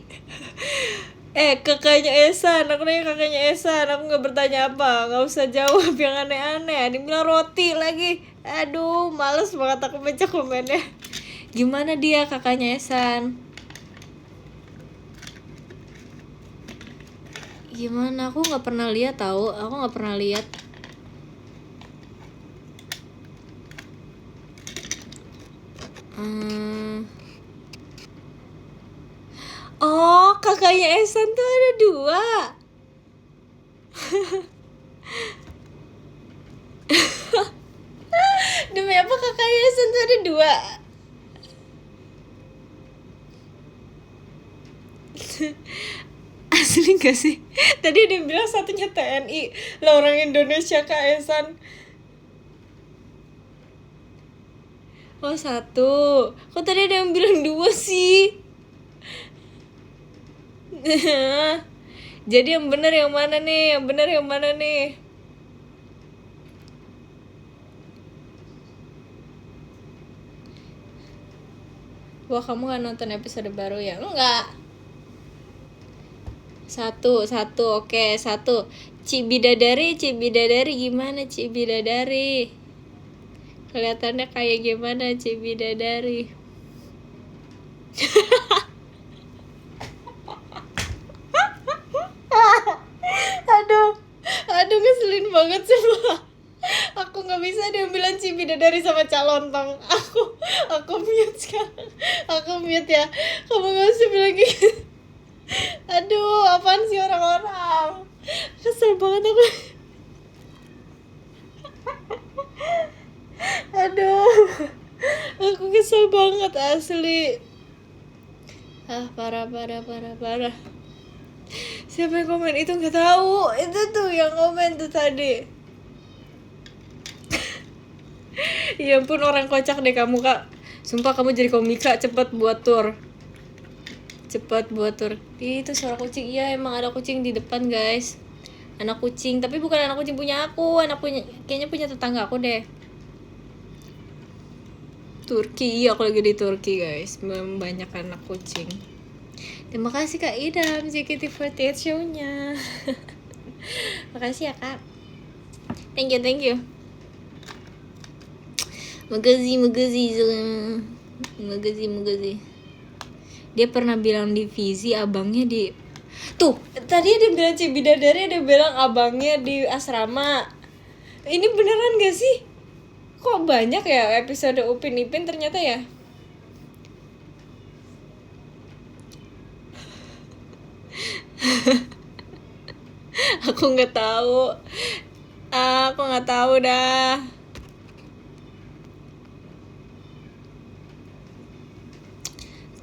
Kakaknya Esan. Aku nanya kakaknya Esan. Aku gak bertanya apa. Gak usah jawab yang aneh-aneh. Ada yang bilang roti lagi. Aduh, males banget aku baca komennya. Gimana dia kakaknya Esan? Gimana? Aku gak pernah lihat tahu. Aku gak pernah lihat. Oh, kakaknya Esan tuh ada 2. Demi apa kakaknya Esan tuh ada 2? Asli gak sih? Tadi ada yang bilang satunya TNI. Lah orang Indonesia Kak Esan. Oh 1. Kok tadi ada yang bilang 2 sih? Jadi yang benar yang mana nih? Yang benar yang mana nih? Wah, kamu gak nonton episode baru ya? Enggak. 1, oke, 1. Cik bidadari gimana Cik bidadari? Kelihatannya kayak gimana Cik bidadari? Aduh ngeselin banget semua. Aku nggak bisa dia bilang Cik bidadari sama calontong. Aku mute sekarang. Aku mute ya. Kamu nggak usah bilang gitu. Aduh, apaan sih orang-orang? Kesel banget aku. Aduh, aku kesel banget asli. Parah. Siapa yang komen itu? Nggak tahu. Itu tuh yang komen tuh tadi. Ya ampun, orang kocak deh kamu Kak. Sumpah kamu jadi komika. Cepet buat tour. Itu suara kucing. Iya emang ada kucing di depan guys. Anak kucing, tapi bukan anak kucing punya aku. Kayaknya punya tetangga aku deh. Turki, iya aku lagi di Turki guys. Banyak anak kucing. Terima kasih Kak Idam JKT48 show-nya. Makasih ya Kak. Thank you, thank you. Makasih. Dia pernah bilang di Fizi abangnya di... Tuh, tadi dia bilang Cibidadari, dia bilang abangnya di asrama. Ini beneran gak sih? Kok banyak ya episode Upin Ipin ternyata ya? Aku nggak tahu. Aku nggak tahu dah.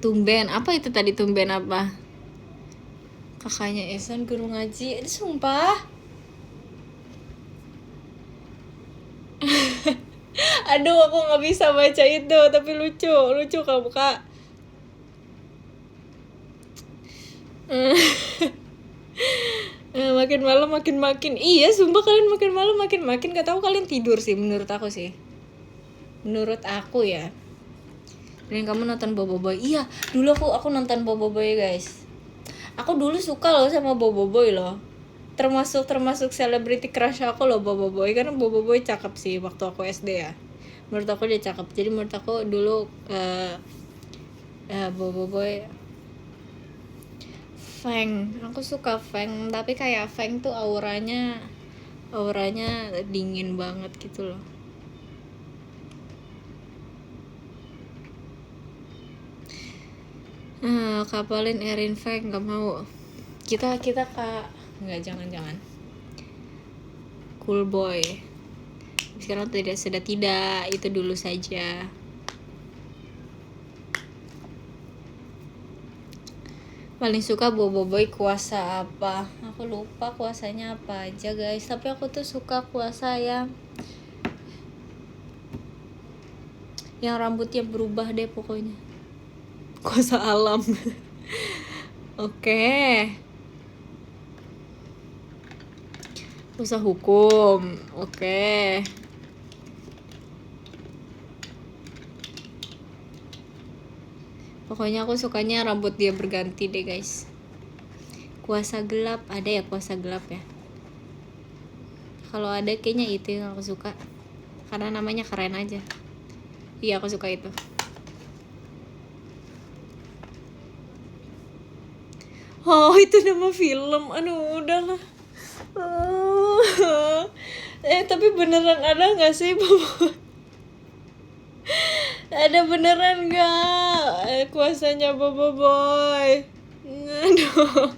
Tumben, apa itu tadi tumben apa? Kakaknya Esan guru ngaji, sumpah. Aduh, aku nggak bisa baca itu, tapi lucu kamu kak. Makin malam makin. Iya, sumpah kalian makin malam makin. Gak tahu kalian tidur sih, menurut aku sih. Menurut aku ya. Dan kamu nonton Boboiboy. Iya, dulu aku nonton Boboiboy guys. Aku dulu suka loh sama Boboiboy loh. Termasuk celebrity crush aku loh Boboiboy. Karena Boboiboy cakep sih waktu aku SD ya. Menurut aku dia cakep. Jadi menurut aku dulu Boboiboy. Feng, aku suka Feng, tapi kayak Feng tuh auranya dingin banget gitu loh. Kapalin Erin Feng gak mau. Kita kak, nggak, jangan. Cool boy. Sekarang sudah tidak, itu dulu saja. Paling suka Boboiboy kuasa apa? Aku lupa kuasanya apa aja guys. Tapi aku tuh suka kuasa yang rambutnya berubah deh pokoknya. Kuasa alam. Oke. Kuasa hukum. Oke. Pokoknya aku sukanya rambut dia berganti deh guys. Kuasa gelap, ada ya kuasa gelap ya? Kalau ada kayaknya itu yang aku suka. Karena namanya keren aja. Iya, aku suka itu. Oh, itu nama film. Aduh, udahlah. Tapi beneran ada gak sih ada beneran gak kuasanya Boboiboy? Aduh,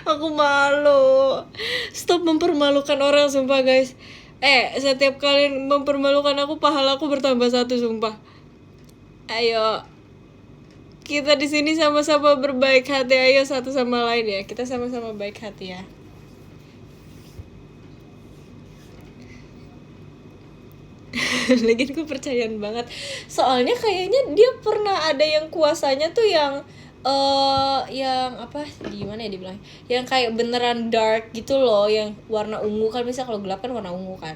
aku malu. Stop mempermalukan orang, sumpah guys. Setiap kalian mempermalukan aku, pahala aku bertambah 1, sumpah. Ayo, kita di sini sama-sama berbaik hati. Ayo satu sama lain ya. Kita sama-sama baik hati ya. Lagian gue percayaan banget. Soalnya kayaknya dia pernah ada yang kuasanya tuh yang apa, gimana ya dibilang, yang kayak beneran dark gitu loh, yang warna ungu kan, bisa kalau gelap kan warna ungu kan.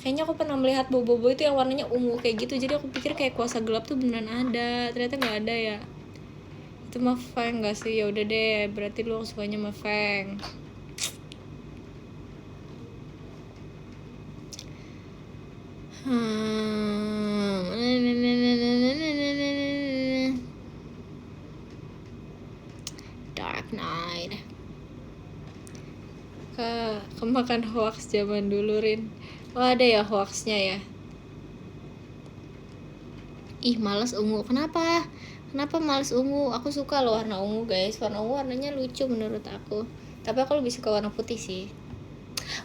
Kayaknya aku pernah melihat Boboiboy itu yang warnanya ungu kayak gitu. Jadi aku pikir kayak kuasa gelap tuh beneran ada, ternyata nggak ada ya. Itu mah Feng nggak sih? Ya udah deh, berarti lu sukanya mah Feng. Dark Knight. Kemakan hoax zaman dulu, Rin. Oh, ada ya hoaxnya ya. Ih, males ungu. Kenapa males ungu? Aku suka loh warna ungu guys. Warna ungu warnanya lucu menurut aku. Tapi aku lebih suka warna putih sih.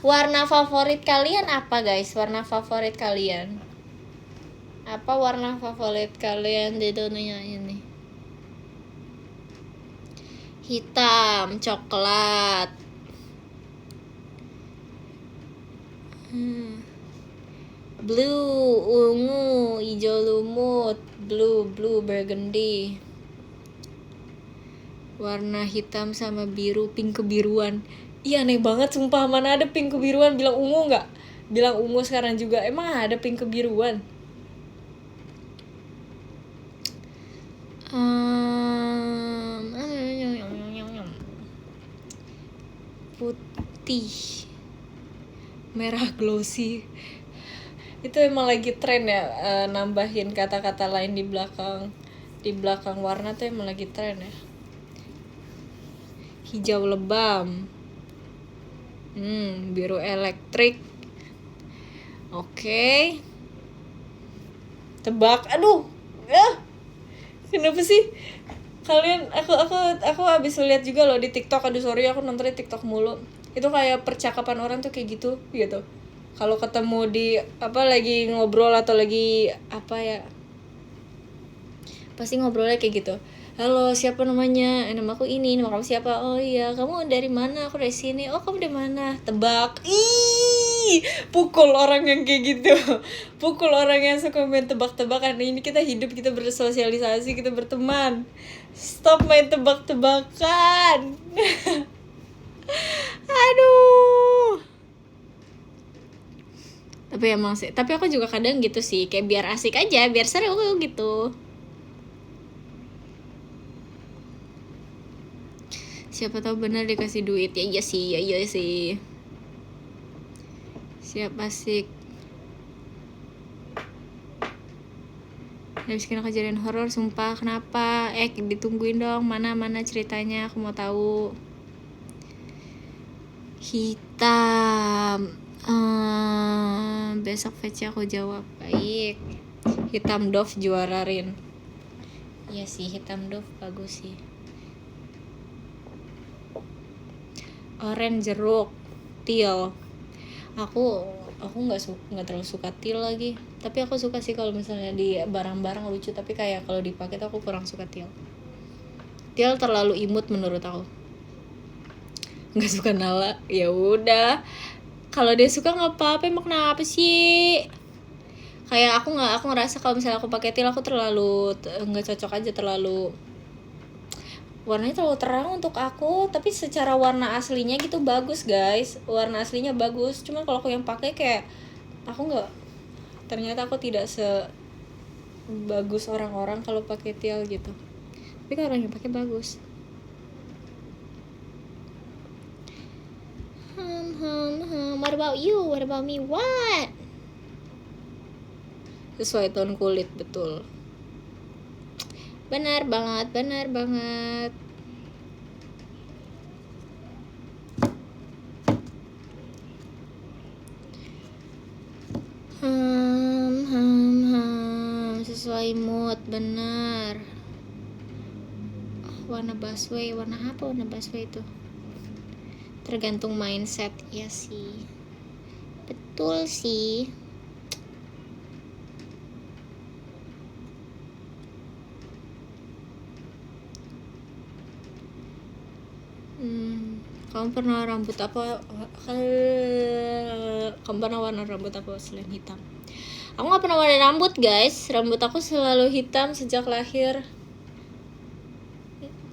Warna favorit kalian apa guys? Warna favorit kalian apa? Warna favorit kalian di dunia ini? Hitam, coklat, blue, ungu, hijau lumut, blue burgundy. Warna hitam sama biru, pink kebiruan. Iya, aneh banget sumpah. Mana ada pink kebiruan? Bilang ungu nggak? Bilang ungu sekarang juga. Emang ada pink kebiruan? Putih. merah glossy. Itu emang lagi tren ya, nambahin kata-kata lain di belakang warna tuh emang lagi tren ya. Hijau lebam, biru elektrik. Oke. Tebak, aduh, kenapa sih kalian? Aku habis lihat juga loh di TikTok. Aduh sorry, aku nonton di TikTok mulu. Itu kayak percakapan orang tuh kayak gitu. Kalau ketemu di lagi ngobrol atau lagi pasti ngobrolnya kayak gitu. Halo, siapa namanya? Nama aku ini. Nama kamu siapa? Oh iya, kamu dari mana? Aku dari sini. Oh, kamu dari mana? Tebak. Ih, pukul orang yang kayak gitu. Pukul orang yang suka main tebak-tebakan. Ini kita hidup, kita bersosialisasi, kita berteman. Stop main tebak-tebakan. Aduh. Tapi aku juga kadang gitu sih, kayak biar asik aja, biar seru gitu. Siapa tahu benar dikasih duit. Ya iya sih. Siap asik. Habis kena kejadian horor, sumpah. Kenapa? Ditungguin dong. Mana ceritanya? Aku mau tahu. Hitam. Besok VC aku jawab. Baik. Hitam Dove juara Rin. Iya sih, hitam Dove bagus sih. Orange jeruk, teal. Aku nggak terlalu suka teal lagi. Tapi aku suka sih kalau misalnya di barang-barang lucu. Tapi kayak kalau dipakai tuh aku kurang suka teal. Teal terlalu imut menurut aku. Nggak suka Nala. Ya udah. Kalau dia suka nggak apa-apa. Emang kenapa sih? Kayak aku ngerasa kalau misalnya aku pakai teal aku terlalu nggak cocok aja, terlalu warnanya terlalu terang untuk aku. Tapi secara warna aslinya gitu bagus guys, warna aslinya bagus. Cuma kalau aku yang pakai kayak ternyata aku tidak sebagus orang-orang kalau pakai teal gitu. Tapi kalau orang yang pakai bagus. What about you? What about me? What? Sesuai tone kulit, betul. Benar banget. Sesuai mood, benar. Warna busway, warna apa warna busway itu? Tergantung mindset, ya sih. Betul sih. Kamu pernah warna rambut apa selain hitam? Aku gak pernah warna rambut guys. Rambut aku selalu hitam sejak lahir.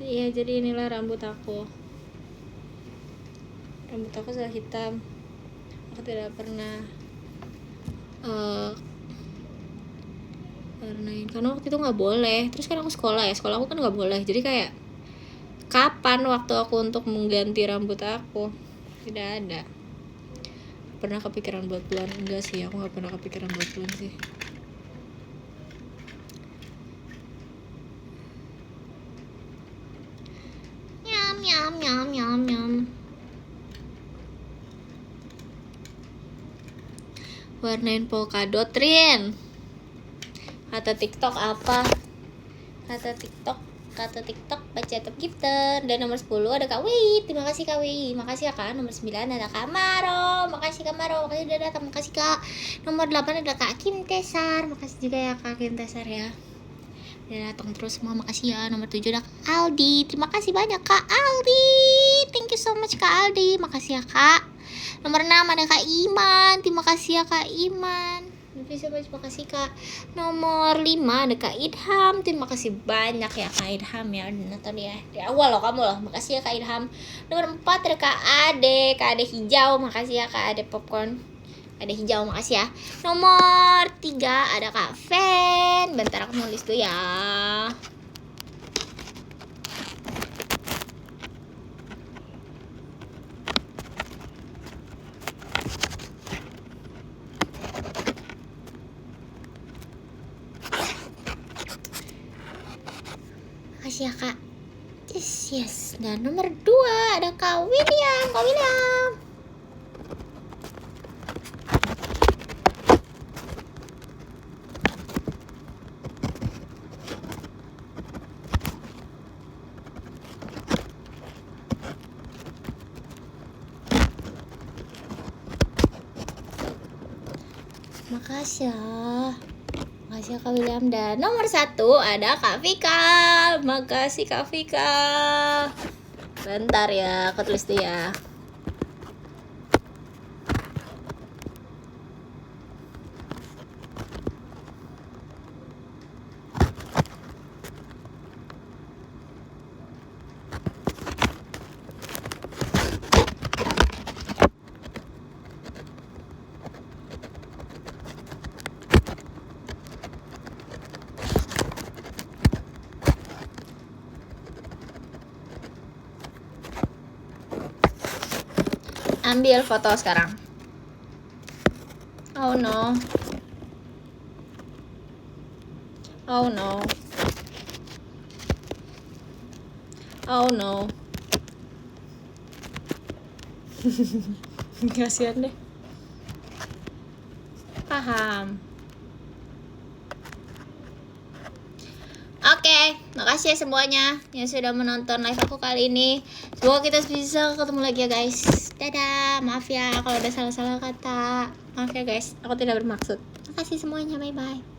Iya, jadi inilah rambut aku. Rambut aku selalu hitam. Aku tidak pernah warnain, karena waktu itu gak boleh. Terus kan aku sekolah aku kan gak boleh. Jadi kayak kapan waktu aku untuk mengganti rambut aku? Tidak ada. Pernah kepikiran buat blonde? Enggak sih, aku gak pernah kepikiran buat blonde sih. Nyam. Warnain polkadot, Rin. Kata TikTok apa? Kata TikTok baca top gifter. Dan nomor 10 ada Kak Wei. Terima kasih Kak Wei. Makasih ya Kak. Nomor 9 ada Kak Maro. Makasih Kak Maro. Makasih udah datang. Makasih Kak. Nomor 8 ada Kak Kim Tesar. Makasih juga ya Kak Kim Tesar ya. Udah datang terus semua. Makasih ya. Nomor 7 ada Kak Aldi. Terima kasih banyak Kak Aldi. Thank you so much Kak Aldi. Makasih ya Kak. Nomor 6 ada Kak Iman. Terima kasih ya Kak Iman. Terima kasih Kak. Nomor 5 ada Kak Idham. Terima kasih banyak ya Kak Idham ya. Nonton ya di awal loh kamu loh. Makasih ya Kak Idham. Nomor 4 ada Kak Ade. Kak Ade hijau. Makasih ya Kak Ade popcorn. Ada hijau, makasih ya. Nomor 3 ada Kak Fen. Bentar aku nulis dulu ya. Makasih ya Kak. Yes. Dan nomor 2 ada Kak William. Kak William. Makasih ya. Makasih ya Kak William. Dan nomor 1 ada Kak Vika. Makasih Kak Vika. Bentar ya, aku tulis dulu ya. Ambil foto sekarang. Oh no. Oh no. Oh no. Kasihan deh. Paham. Oke, makasih ya semuanya yang sudah menonton live aku kali ini. Semoga kita bisa ketemu lagi ya guys. Dadah, maaf ya kalau ada salah-salah kata. Maaf ya guys, aku tidak bermaksud. Makasih semuanya, bye-bye.